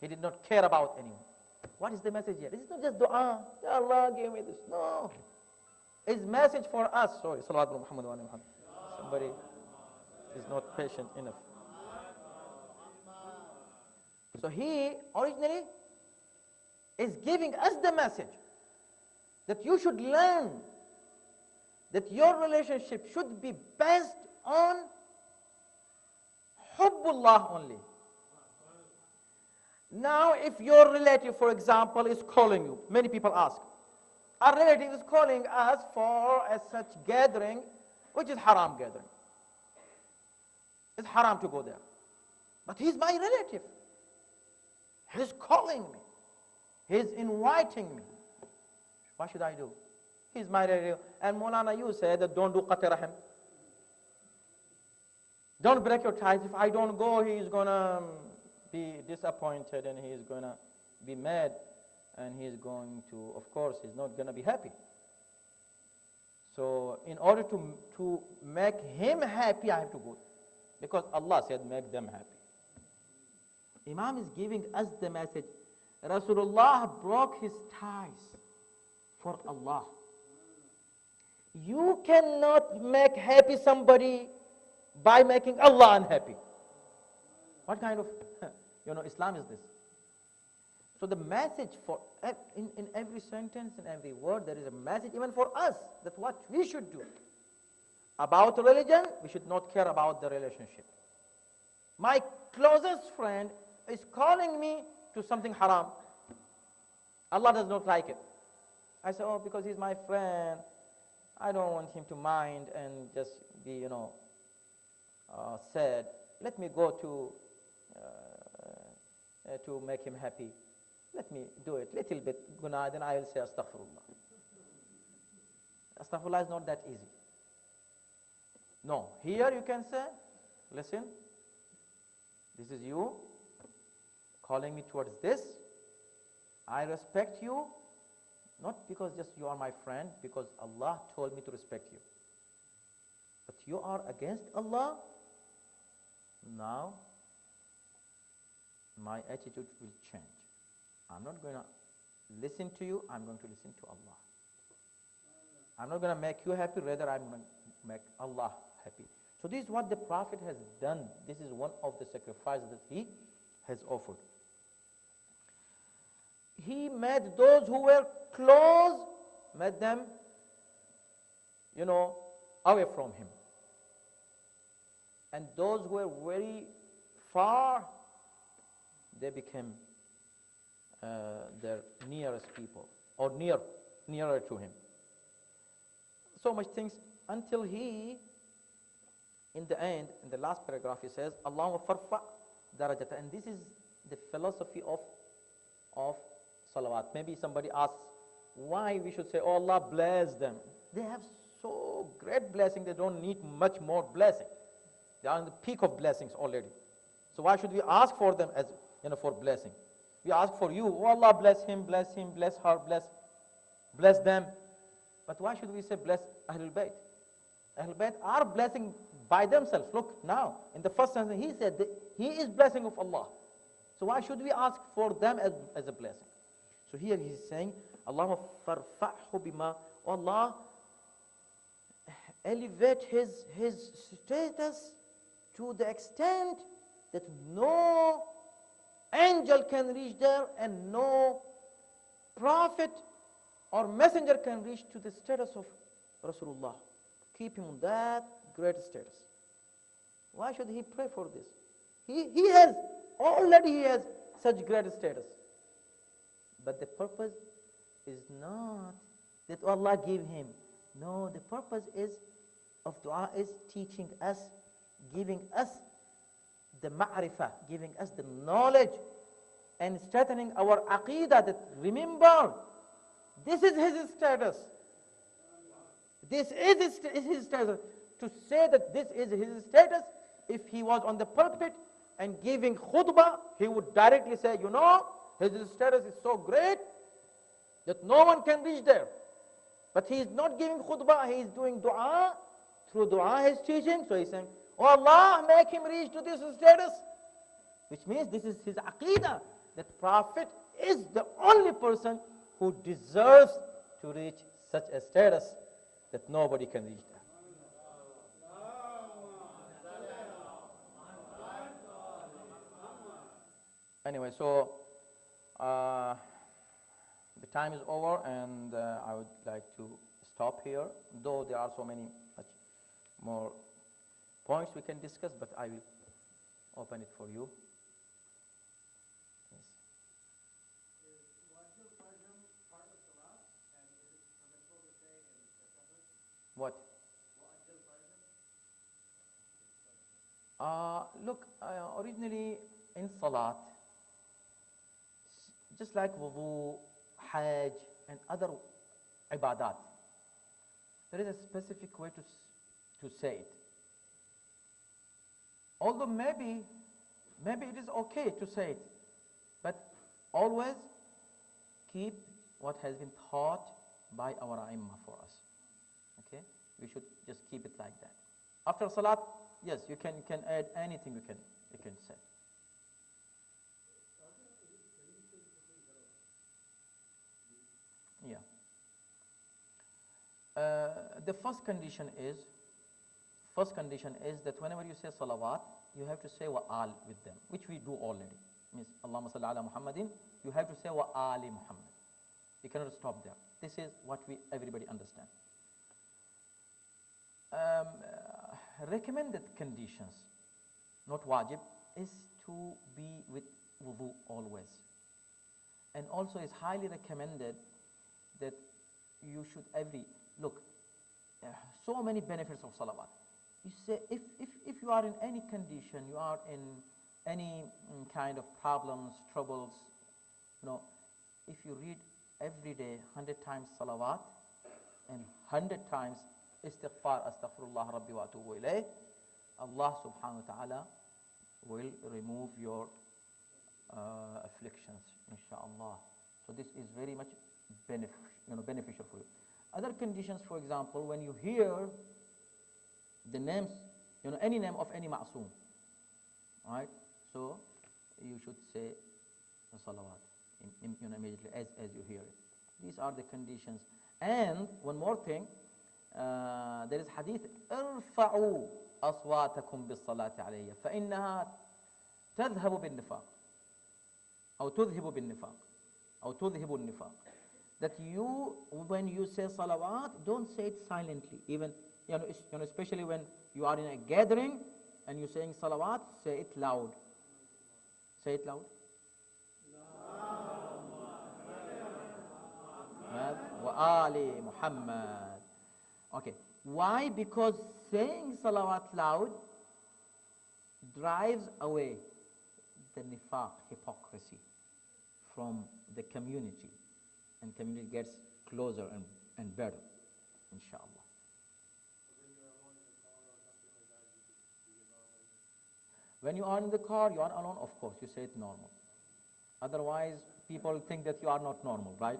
He did not care about anyone. What is the message here? This is not just dua. Ya Allah, give me this. No. It's message for us. Sorry. Salawat Muhammad wa Muhammad. Somebody is not patient enough. So he originally is giving us the message that you should learn that your relationship should be based on Hubbullah only. Now, if your relative, for example, is calling you, many people ask, our relative is calling us for a such gathering, which is haram gathering. It's haram to go there. But he's my relative. He's calling me. He's inviting me. What should I do? He's my relative. And Maulana, you said that don't do qati rahim. Don't break your ties. If I don't go, he's going to be disappointed and he's going to be mad. And he's going to, of course, he's not going to be happy. So in order to make him happy, I have to go. Because Allah said, make them happy. Imam is giving us the message. Rasulullah broke his ties for Allah. You cannot make happy somebody by making Allah unhappy. What kind of, Islam is this? So the message for, in every sentence, in every word, there is a message even for us, that what we should do. About religion, we should not care about the relationship. My closest friend is calling me to something haram. Allah does not like it. I say, oh, because he's my friend, I don't want him to mind and just be, sad. Let me go to make him happy. Let me do it little bit guna, then I will say astaghfirullah. Astaghfirullah is not that easy. No, here you can say, listen, this is you calling me towards this. I respect you, not because just you are my friend, because Allah told me to respect you. But you are against Allah, now my attitude will change. I'm not going to listen to you, I'm going to listen to Allah. I'm not going to make you happy, rather I'm going to make Allah happy. So this is what the Prophet has done. This is one of the sacrifices that he has offered. He made those who were close, made them, away from him. And those who were very far, they became their nearest people, or nearer to him. So much things until he, in the end, in the last paragraph, he says, Allahumma farfa darajata. And this is the philosophy of salawat. Maybe somebody asks why we should say, oh Allah bless them. They have so great blessing, they don't need much more blessing. They are in the peak of blessings already. So why should we ask for them as for blessing? We ask for you, oh Allah bless him, bless her, bless them. But why should we say bless Ahlul Bayt? Ahlul Bayt are blessing by themselves. Look now, in the first sentence he said that he is blessing of Allah. So why should we ask for them as a blessing? So here he is saying, Allahumma farfa'hu bima, oh Allah, elevate his status to the extent that no angel can reach there and no prophet or messenger can reach to the status of Rasulullah. Keep him on that great status. Why should he pray for this? He has such great status. But the purpose is not that Allah give him. No, the purpose of dua is teaching us, giving us the ma'rifah, giving us the knowledge and strengthening our aqidah, that remember, this is his status. This is his status. To say that this is his status, if he was on the pulpit and giving khutbah, he would directly say, his status is so great that no one can reach there. But he is not giving khutbah, he is doing dua. Through dua he is teaching. So he is saying, oh Allah, make him reach to this status. Which means this is his aqidah, that Prophet is the only person who deserves to reach such a status that nobody can reach there. Anyway, so the time is over, and I would like to stop here, though there are so many much more points we can discuss, but I will open it for you. Yes. Is Wajib Fajr part of Salat, and is it permissible to say in the sentence? What? Wajib Fajr? Look, originally in Salat, just like wudu, hajj, and other ibadat. There is a specific way to say it. Although maybe it is okay to say it, but always keep what has been taught by our A'immah for us. Okay? We should just keep it like that. After salat, yes, you can add anything you can say. Yeah. The first condition is that whenever you say salawat, you have to say wa al with them, which we do already. Means Allahumma salli ala Muhammadin, you have to say wa ali Muhammad. You cannot stop there. This is what everybody understand. Recommended conditions, not wajib, is to be with wudu always. And also it's highly recommended that you should look, so many benefits of salawat. You say, if you are in any condition, you are in any kind of problems, troubles, if you read every day 100 times salawat and 100 times istighfar, astaghfirullah rabbi wa atubu ilayh, Allah subhanahu wa ta'ala will remove your afflictions, inshallah. So this is very much beneficial for you. Other conditions, for example, when you hear the names, any name of any ma'soom, right? So you should say the salawat immediately as you hear it. These are the conditions. And one more thing, there is hadith, ارفعوا أصواتكم بالصلاة علي فإنها تذهب بالنفاق أو تذهب بالنفاق أو تذهب النفاق. That you, when you say salawat, don't say it silently. Even, especially when you are in a gathering and you're saying salawat, say it loud. Say it loud. Wa ali Muhammad. Okay. Why? Because saying salawat loud drives away the nifaq, hypocrisy, from the community. And community gets closer and better, inshallah. When you are in the car, you are alone, of course, you say it normal. Otherwise, people think that you are not normal, right?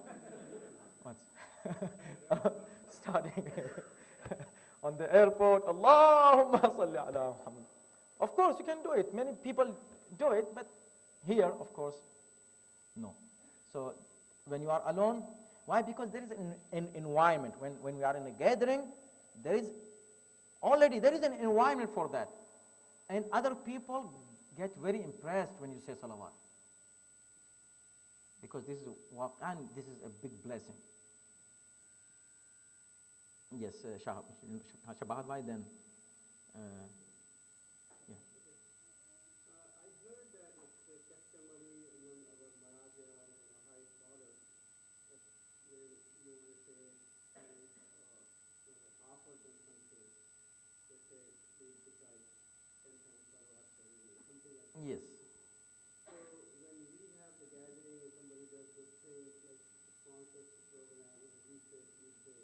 Starting on the airport, Allahumma salli ala Muhammad. Of course, you can do it. Many people do it, but here, of course, no. So when you are alone, why? Because there is an environment. When we are in a gathering, there is an environment for that. And other people get very impressed when you say salawat. Because this is a big blessing. Yes, Shabahat bhai, then. Yeah. I heard that it's a customary among our Maraja and high scholars that when you will say, offer them something, they say, please recite 10 times salawat for me, something like that. Yes. So when we have the gathering and somebody does good things, like sponsors the program, and we say, please say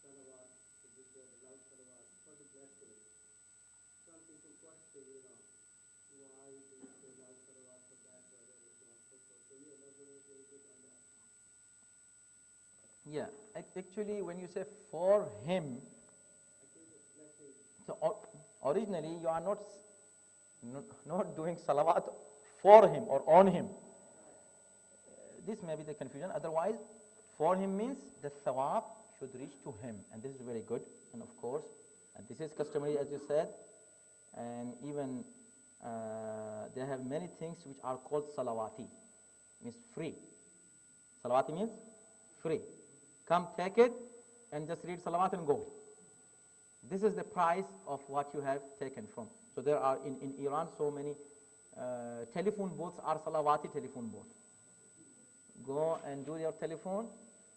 salawat, we say the loud salawat for the blessing. Some people question, why do you say loud salawat for that brother and so on and so forth. Can you elaborate a little bit on that? Yeah, actually, when you say for him, I think it's blessing. so originally you are not doing salawat for him or on him. This may be the confusion. Otherwise, for him means the thawab should reach to him, and this is very good. And of course, and this is customary, as you said. And even they have many things which are called salawati, means free. Salawati means free. Come take it and just read salawat and go. This is the price of what you have taken from. So there are in Iran so many telephone booths are salawati telephone booths. Go and do your telephone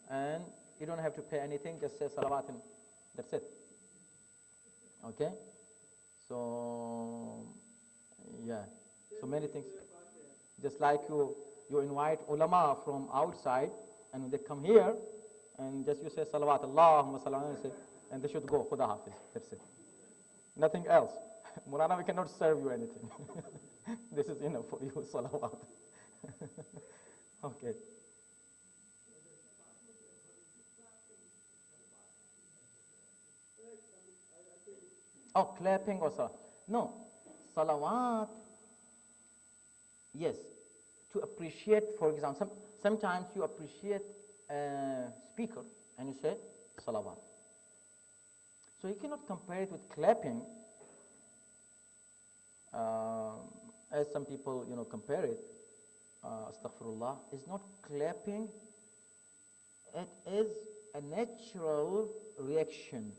and you don't have to pay anything, just say salawat and that's it. Okay? So, yeah. So many things. Just like you You invite ulama from outside, and when they come here, and just you say salawat, Allahumma sallallahu alayhi wa sallam, and they should go, Khuda Hafiz, that's it. Nothing else. Murana, we cannot serve you anything. This is enough for you, salawat. Okay. Oh, clapping or so. No. Salawat, yes. To appreciate, for example, sometimes you appreciate a speaker and you say salawat. So you cannot compare it with clapping, as some people, compare it. Astaghfirullah, is not clapping. It is a natural reaction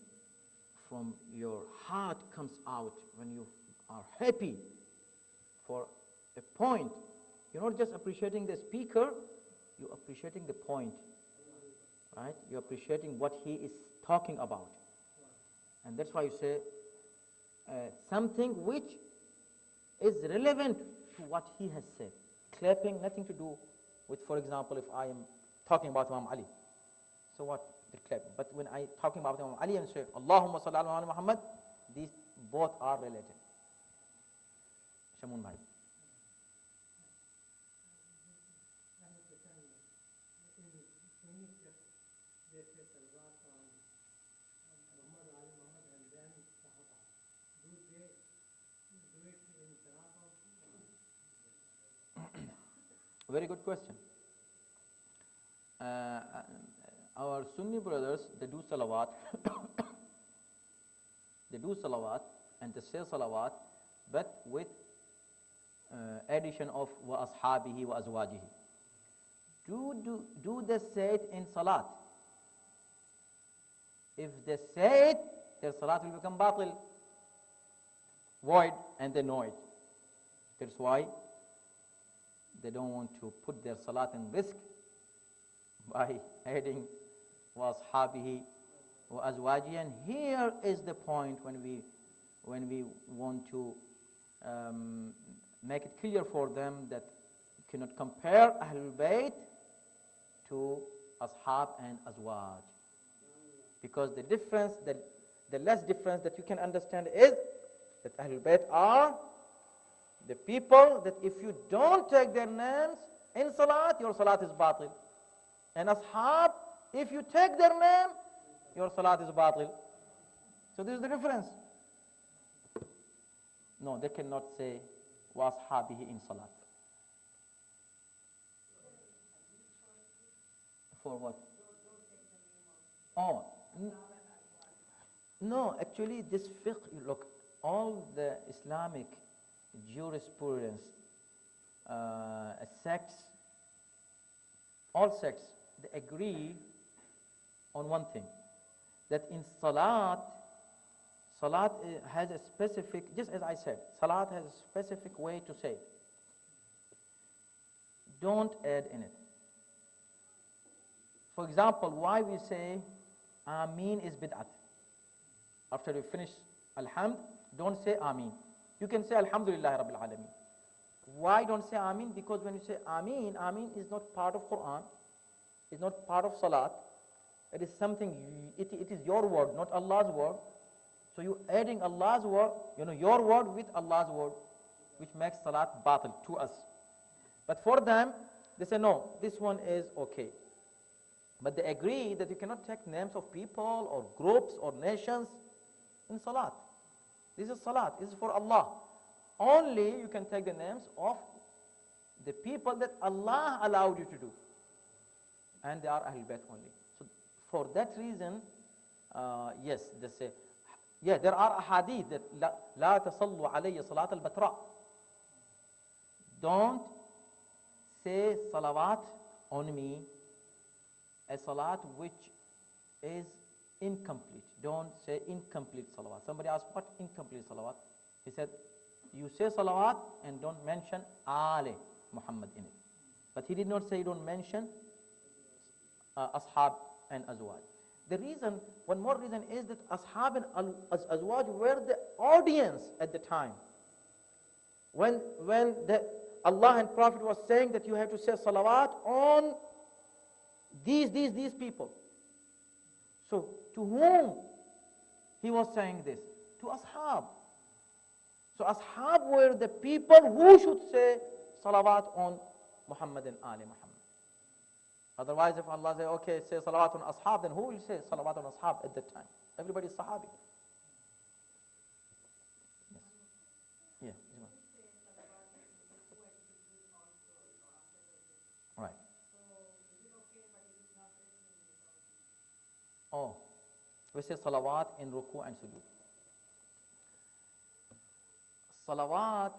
from your heart comes out when you are happy for a point. You're not just appreciating the speaker, you're appreciating the point, right? You're appreciating what he is talking about. And that's why you say something which is relevant to what he has said. Clapping, nothing to do with, for example, if I am talking about Imam Ali. So what? The clapping. But when I talking about Imam Ali and say, Allahumma salli ala Muhammad, these both are related. Shamun Bhai. Very good question. Our Sunni brothers, they do salawat. They do salawat and they say salawat, but with addition of wa ashabihi wa azwajihi. Do they say it in salat? If they say it, their salat will become batil, void, and they know it. That's why they don't want to put their salat in risk by adding wa ashabihi wa azwajihi. And here is the point when we want to make it clear for them that you cannot compare Ahlul Bayt to ashab and azwaj, because the difference, the less difference that you can understand is that Ahlul Bayt are the people that if you don't take their names in salat, your salat is batil. And ashab, if you take their name, your salat is batil. So this is the difference. No, they cannot say wa ashabihi in salat. For what? Oh, no, actually this fiqh, look, all the Islamic jurisprudence, sects, all sects, they agree on one thing, that in salat has a specific, just as I said, salat has a specific way to say it. Don't add in it. For example, why we say Ameen is bid'at. After you finish Alhamd, don't say Ameen. You can say Alhamdulillah Rabbil Alameen. Why don't say Ameen? Because when you say Ameen, Ameen is not part of Quran, is not part of Salat. It is something, it is your word, not Allah's word. So you adding Allah's word, your word with Allah's word, which makes Salat batil to us. But for them, they say no, this one is okay. But they agree that you cannot take names of people or groups or nations in Salat. This is Salat, this is for Allah. Only you can take the names of the people that Allah allowed you to do. And they are Ahlul Bayt only. So for that reason, yes, they say, yeah, there are ahadith that la tasallu alayya salat al-batra. Don't say salawat on me, a salat which is incomplete. Don't say incomplete salawat. Somebody asked, what incomplete salawat? He said, you say salawat and don't mention Ali Muhammad in it. But he did not say don't mention ashab and azwaj. The reason, one more reason is that ashab and azwaj were the audience at the time. When the Allah and Prophet was saying that you have to say salawat on these people. So to whom he was saying this? To ashab. So ashab were the people who should say salawat on Muhammad and Ali Muhammad. Otherwise, if Allah say, okay, say salawat on ashab, then who will say salawat on ashab at that time? Everybody is sahabi. Yes. Yeah. Right. Oh, we say salawat in ruku and sujood. Salawat,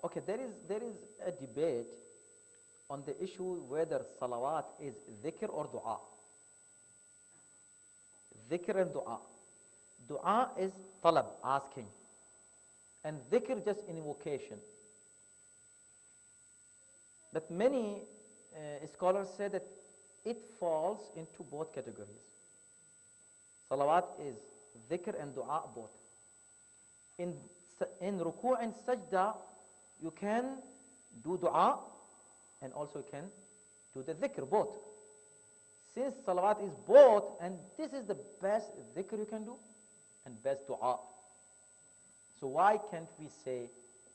okay, there is a debate on the issue whether salawat is dhikr or dua. Dhikr and dua. Dua is talab, asking. And dhikr just invocation. But many scholars say that it falls into both categories. Salawat is dhikr and dua both. In ruku and sajda, you can do dua and also you can do the dhikr both. Since salawat is both, and this is the best dhikr you can do and best dua. So why can't we say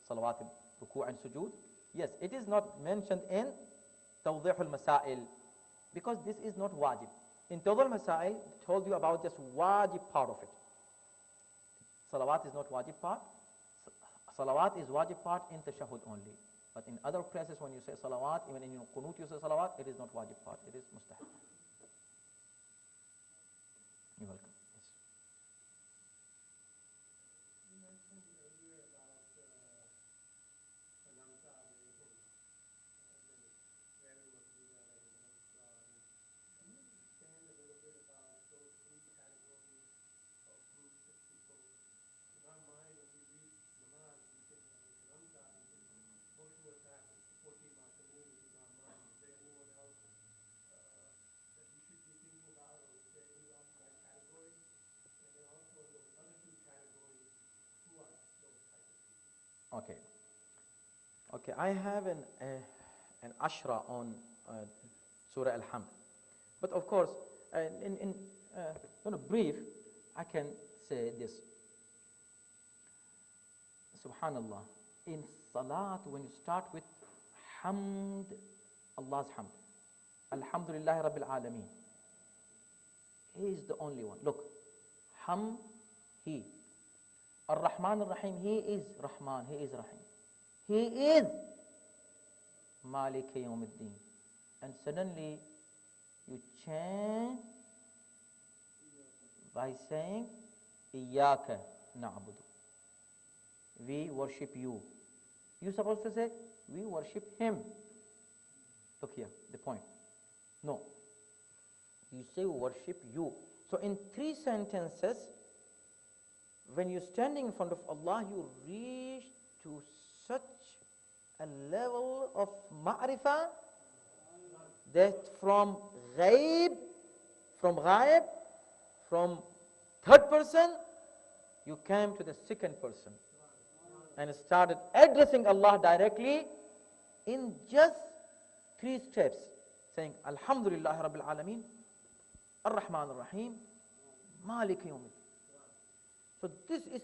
salawat in ruku and sujood? Yes, it is not mentioned in Tawdih al-Masail because this is not wajib. In Tawdih al-Masail, I told you about just wajib part of it. Salawat is not wajib part. Salawat is wajib part in tashahhud only. But in other places when you say salawat, even in your qunut you say salawat, it is not wajib part, it is mustahab. You're welcome. Yes. You mentioned earlier about Anamta alayhim and then very Maghdubi alayhim and Can you expand a little bit about those three categories of groups of people? In our mind, when we read namaz, we think Anamta, we think most of us have 14 Ma'asamin in our mind. Is there anyone else that we should be thinking about, or is there any else in that category? And then also in those other two categories, who are those types of people? Okay. Okay, I have an ashra on Surah Al-Hamd. But of course, in brief, I can say this. Subhanallah. In Salat, when you start with Hamd, Allah's Hamd, Alhamdulillah Rabbil Alameen, He is the only one. Look, Ham, He. Ar-Rahman Ar-Rahim, He is Rahman, He is Rahim. He is Malik Yawmiddin. And suddenly you chant by saying Iyaka na'budu. We worship you. You're supposed to say we worship him. Look here, the point. No. You say worship you. So in 3 sentences, when you're standing in front of Allah, you reach to such a level of ma'rifah that from ghaib, from third person, you came to the second person and started addressing Allah directly in just 3 steps, saying Alhamdulillah Rabbil Alameen, Ar-Rahman Ar-Rahim, Malik Yawmiddin. So this is,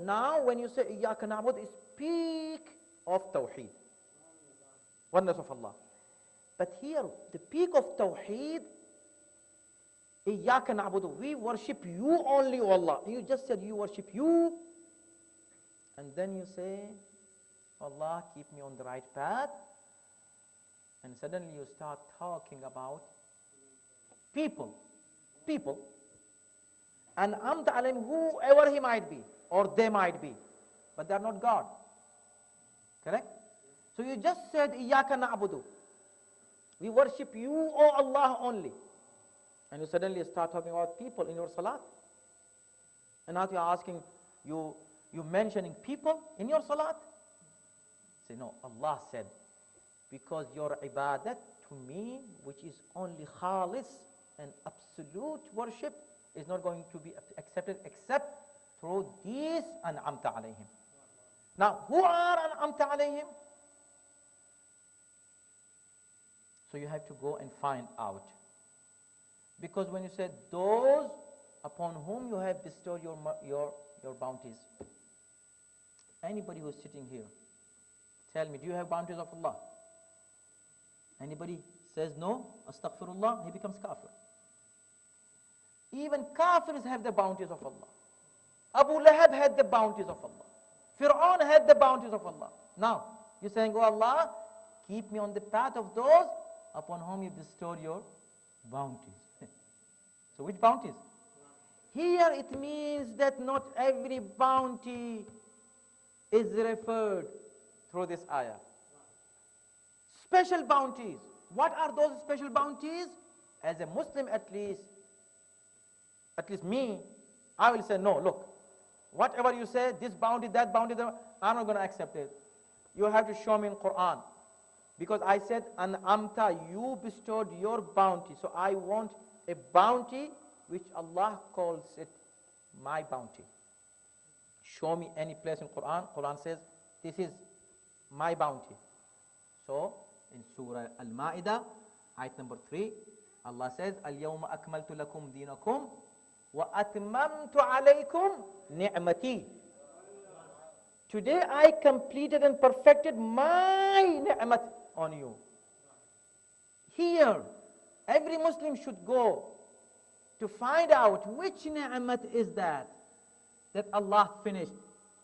now when you say Iyaka na'bud, is peak of Tawheed, oneness of Allah. But here, the peak of Tawheed, Iyaka na'budu, we worship you only, O Allah. You just said you worship you, and then you say, Allah, keep me on the right path, and suddenly you start talking about people, and Amta alayhim, whoever he might be, or they might be, but they are not God. Correct? So you just said, Iyaka na'budu. We worship you, O Allah, only. And you suddenly start talking about people in your salat. And now you are asking, you mentioning people in your salat? Say, no, Allah said, because your ibadat to me, which is only khalis and absolute worship, is not going to be accepted except through these an'amta alayhim. Now, who are an'amta alayhim? So you have to go and find out. Because when you said those upon whom you have bestowed your bounties, anybody who is sitting here, tell me, do you have bounties of Allah? Anybody says no, astaghfirullah, he becomes kafir. Even kafirs have the bounties of Allah. Abu Lahab had the bounties of Allah. Fir'aun had the bounties of Allah. Now, you're saying, oh Allah, keep me on the path of those upon whom you bestowed your bounties. So which bounties? Here it means that not every bounty is referred through this ayah. Special bounties. What are those special bounties? As a Muslim at least me, I will say, no, look, whatever you say, this bounty, that bounty, I'm not going to accept it. You have to show me in Quran. Because I said, an'amta, you bestowed your bounty. So I want a bounty which Allah calls it my bounty. Show me any place in Quran. Quran says, this is my bounty. So, in Surah Al-Ma'idah, ayat number 3, Allah says, Al-yawma akmaltu lakum dinakum wa atmamtu alaykum ni'mati. Today I completed and perfected my ni'mat on you. Here, every Muslim should go to find out which ni'mat is that Allah finished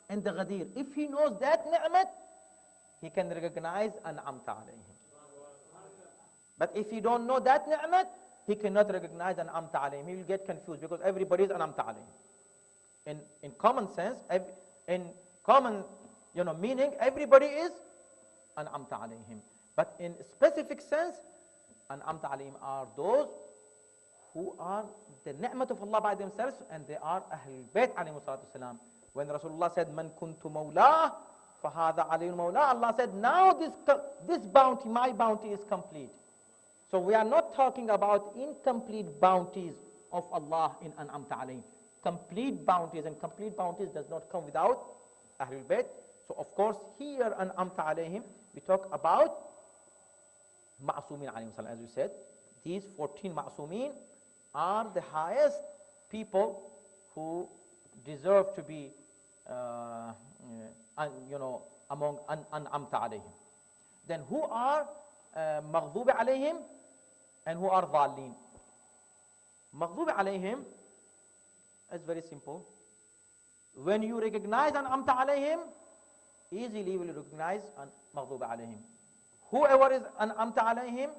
in the Ghadir. If he knows that ni'mat, he can recognize an'amta alayhim. But if he don't know that ni'mat, he cannot recognize an'amta alayhim. He will get confused because everybody is an'amta alayhim. In common sense, in common meaning, everybody is an'amta alayhim. But in specific sense, an'amta alayhim are those who are the ni'mat of Allah by themselves, and they are Ahlul Bayt alayhi salatu wasalam. When Rasulullah said, Man kuntu mawla, fahada alayhi mawla, Allah said, now this bounty, my bounty is complete. So we are not talking about incomplete bounties of Allah in an'amta alayhim. Complete bounties, and complete bounties does not come without Ahlul Bayt. So of course, here an'amta alayhim, we talk about ma'asumin alayhim salam. As we said, these 14 ma'asumin are the highest people who deserve to be among an'amta alayhim. Then who are maghdub alayhim and who are dhalin? Maghdub alayhim is very simple. When you recognize an'amta alayhim, easily you will recognize maghdub alayhim. Whoever is an'amta alayhim,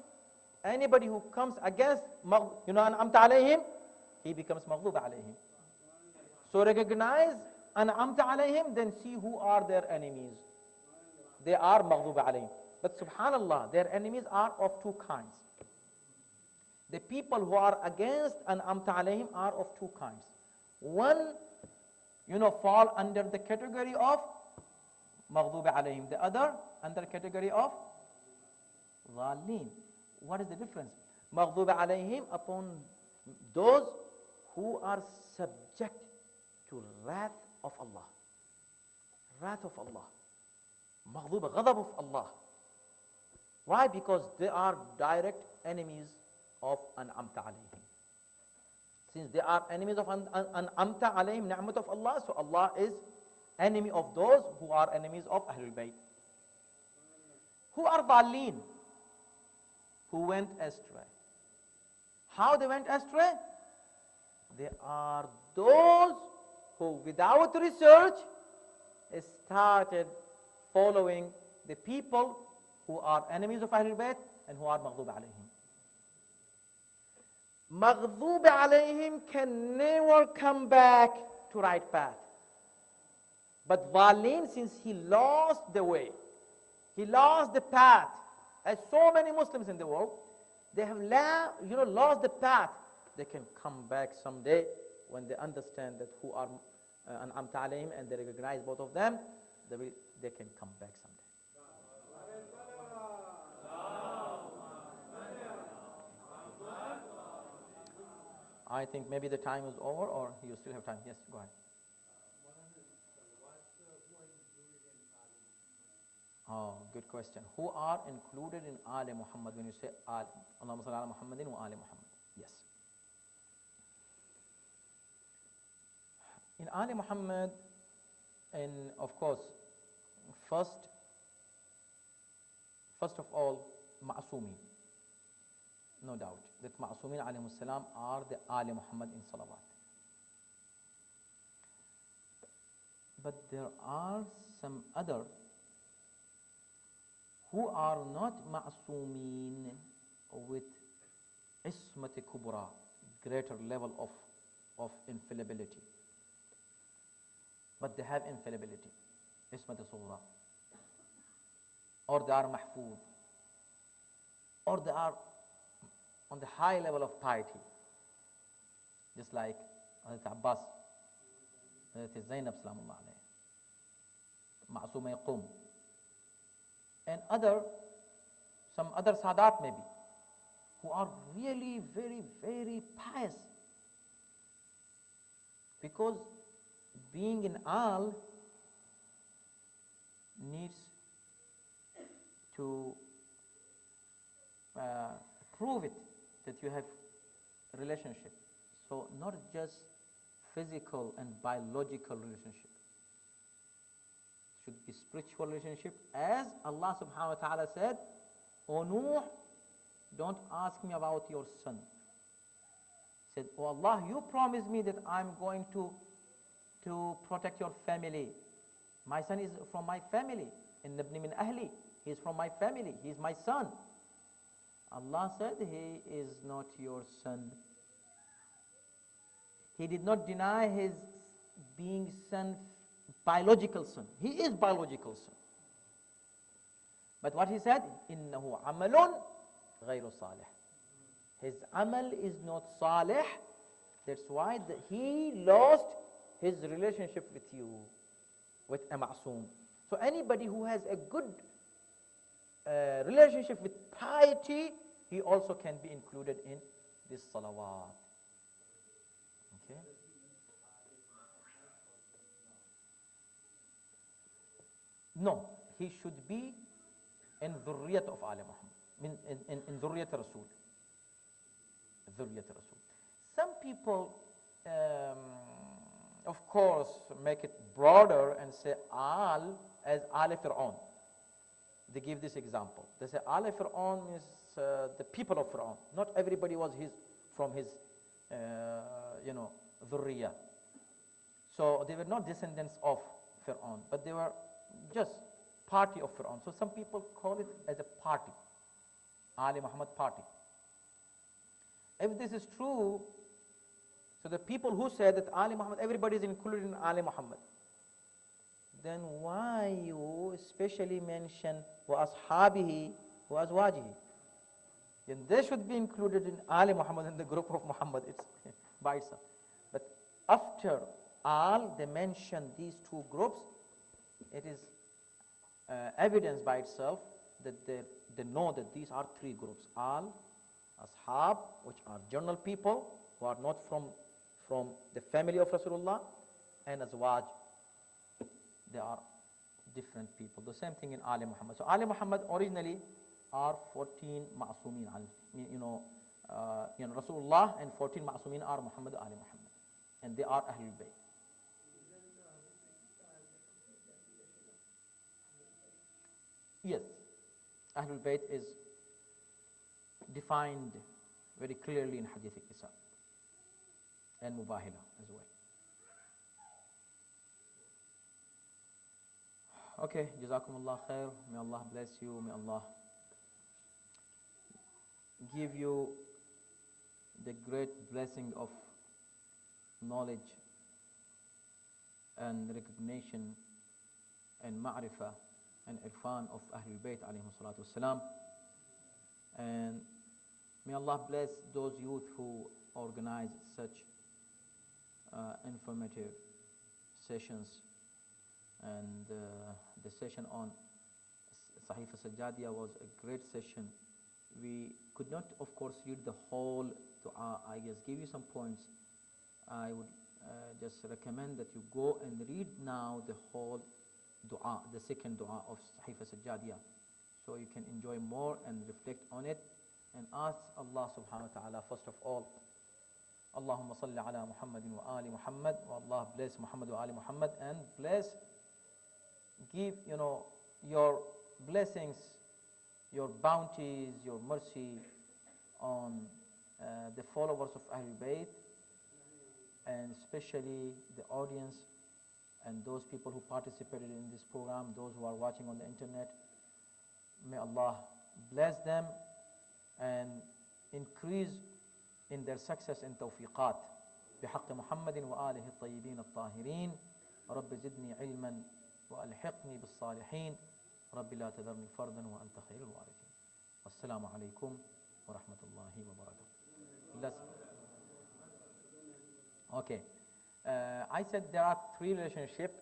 anybody who comes against an'amta alayhim, he becomes maghdub alayhim. So recognize an'amta alayhim, then see who are their enemies. They are maghdub alayhim. But subhanallah, their enemies are of two kinds. The people who are against an'amta alayhim are of two kinds. One, fall under the category of maghdub alayhim. The other, under the category of dhalin. What is the difference? Maghdub alayhim, upon those who are subject to wrath of Allah. Wrath of Allah. Maghdub, ghadab of Allah. Why? Because they are direct enemies of an'amta alayhim. Since they are enemies of an'amta alayhim, ni'mat of Allah, so Allah is enemy of those who are enemies of Ahlul Bayt. Who are dhalin? Who went astray. How they went astray? They are those who, without research, started following the people who are enemies of Ahlul Bayt and who are maghdub alayhim. Maghdub alayhim can never come back to right path. But dhalin, since he lost the way, he lost the path, as so many Muslims in the world, they have lost the path. They can come back someday when they understand that who are an'amta alayhim and they recognize both of them, they can come back someday. I think maybe the time is over, or you still have time. Yes, go ahead. What's the point doing in Oh, good question. Who are included in Ali Muhammad when you say Allahumma salli ala Muhammadin wa Ali Muhammad? Yes. In Ali Muhammad, and of course, first of all, Ma'asumin. No doubt that Ma'asumin alayhi salam are the Ali Muhammad in Salawat. But there are some other who are not ma'sumin with ismat kubra, greater level of infallibility. But they have infallibility, ismat sughra. Or they are mahfuz. Or they are on the high level of piety. Just like Hazrat Abbas, Hazrat Zainab salamullah alayhi, Ma'suma Qum. And some other Sadat maybe, who are really very, very pious. Because being in Al needs to prove it that you have a relationship. So not just physical and biological relationship. Should be spiritual relationship, as Allah subhanahu wa ta'ala said, O Nuh, don't ask me about your son. He said, Oh Allah, you promised me that I'm going to protect your family. My son is from my family. In ibn min ahli, he is from my family, he is my son. Allah said, he is not your son. He did not deny his being son, biological son. He is biological son. But what he said, إِنَّهُ عَمَلٌ غَيْرُ صَالِحٍ. His amal is not salih. That's why he lost his relationship with you, with a ma'soom. So anybody who has a good relationship with piety, he also can be included in this salawat. Okay? No, he should be in dhurriyat of Ali Muhammad, in dhurriyat Rasul. Dhurriyat Rasul. Some people, of course, make it broader and say Al as Ali Fir'aun. They give this example. They say Ali Fir'aun means the people of Fir'aun. Not everybody was from his, dhurriyah. So they were not descendants of Fir'aun, but they were just party of Fir'aun. So some people call it as a party, Ali Muhammad party. If this is true, so the people who say that Ali Muhammad, everybody is included in Ali Muhammad, then why you especially mention wa ashabihi wa azwajihi? Then they should be included in Ali Muhammad, in the group of Muhammad by itself. But after Al, they mention these two groups. It is evidence by itself that they know that these are three groups. Al, Ashab, which are general people who are not from the family of Rasulullah, and Azwaj, they are different people. The same thing in Ali Muhammad. So Ali Muhammad originally are 14 ma'asumin. Rasulullah and 14 ma'asumin are Muhammad, Ali Muhammad. And they are Ahlul Bayt. Yes, Ahlul Bayt is defined very clearly in Hadith al-Isra and Mubahila as well. Okay, Jazakumullah khair. May Allah bless you. May Allah give you the great blessing of knowledge and recognition and ma'rifah and irfan of Ahlul Bayt alayhi salatu wasalam. And may Allah bless those youth who organize such informative sessions. And the session on Sahifa Sajjadiyah was a great session. We could not, of course, read the whole dua. I just give you some points. I would just recommend that you go and read now the whole dua, the second dua of Sahifa Sajjadiyah. So you can enjoy more and reflect on it and ask Allah subhanahu wa ta'ala first of all, Allahumma salli ala Muhammadin wa ali Muhammad, wa Allah bless Muhammad wa ali Muhammad, and bless, give your blessings, your bounties, your mercy on the followers of Ahlul Bayt, and especially the audience and those people who participated in this program, those who are watching on the internet. May Allah bless them and increase in their success and tawfiqat. بحق محمد وآله الطيبين الطاهرين رب زدني علما وألحقني بالصالحين رب لا تذرني فردا وأنت خير الوارثين. والسلام عليكم ورحمة الله وبركاته. Okay. I said there are three relationships.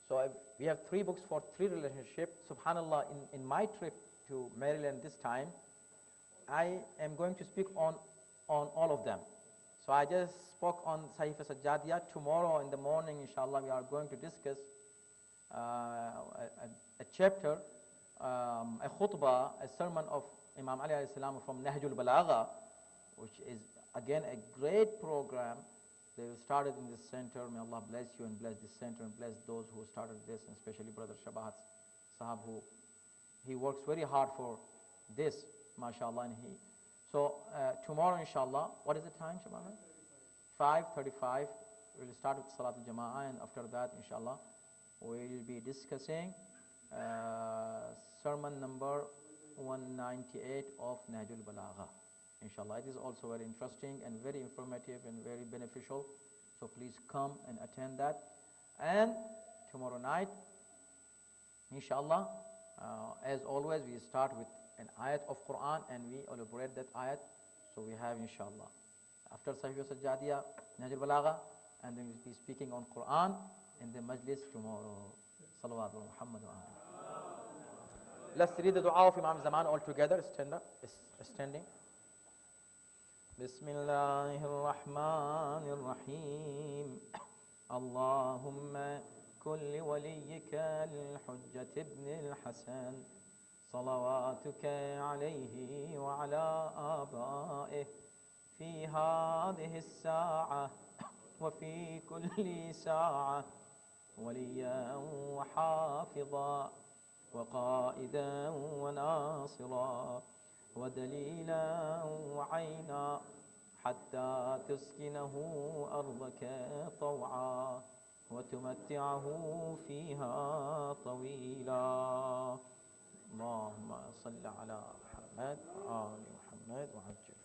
So we have 3 books for 3 relationships. Subhanallah, in my trip to Maryland this time, I am going to speak on all of them. So I just spoke on Sahifa Sajjadiyah. Tomorrow in the morning, inshallah, we are going to discuss a chapter, a khutbah, a sermon of Imam Ali alayhi salam from Nahjul Balagha, which is again a great program. They started in this center. May Allah bless you and bless this center and bless those who started this, and especially Brother Shabahat Sahab, who he works very hard for this, mashallah. And so tomorrow, inshallah, what is the time, Shabahat? 5:35. We'll start with Salat al-Jama'ah, and after that, inshallah, we'll be discussing sermon number 198 of Nahjul Balagha. Inshallah, it is also very interesting and very informative and very beneficial. So please come and attend that. And tomorrow night, inshallah, as always, we start with an ayat of Quran and we elaborate that ayat. So we have, inshallah, after Sahifa Sajjadiyah, Nahjul Balagha, and then we'll be speaking on Quran in the majlis tomorrow. Salawat wa Muhammad wa alihi. Let's read the dua of Imam Zaman all together. Stand up, standing. بسم الله الرحمن الرحيم اللهم كن لوليك الحجة ابن الحسن صلواتك عليه وعلى آبائه في هذه الساعة وفي كل ساعة وليا وحافظا وقائدا وناصرا ودليلا وعينا حتى تسكنه أرضك طوعا وتمتعه فيها طويلا اللهم صل على محمد وآل محمد وعجل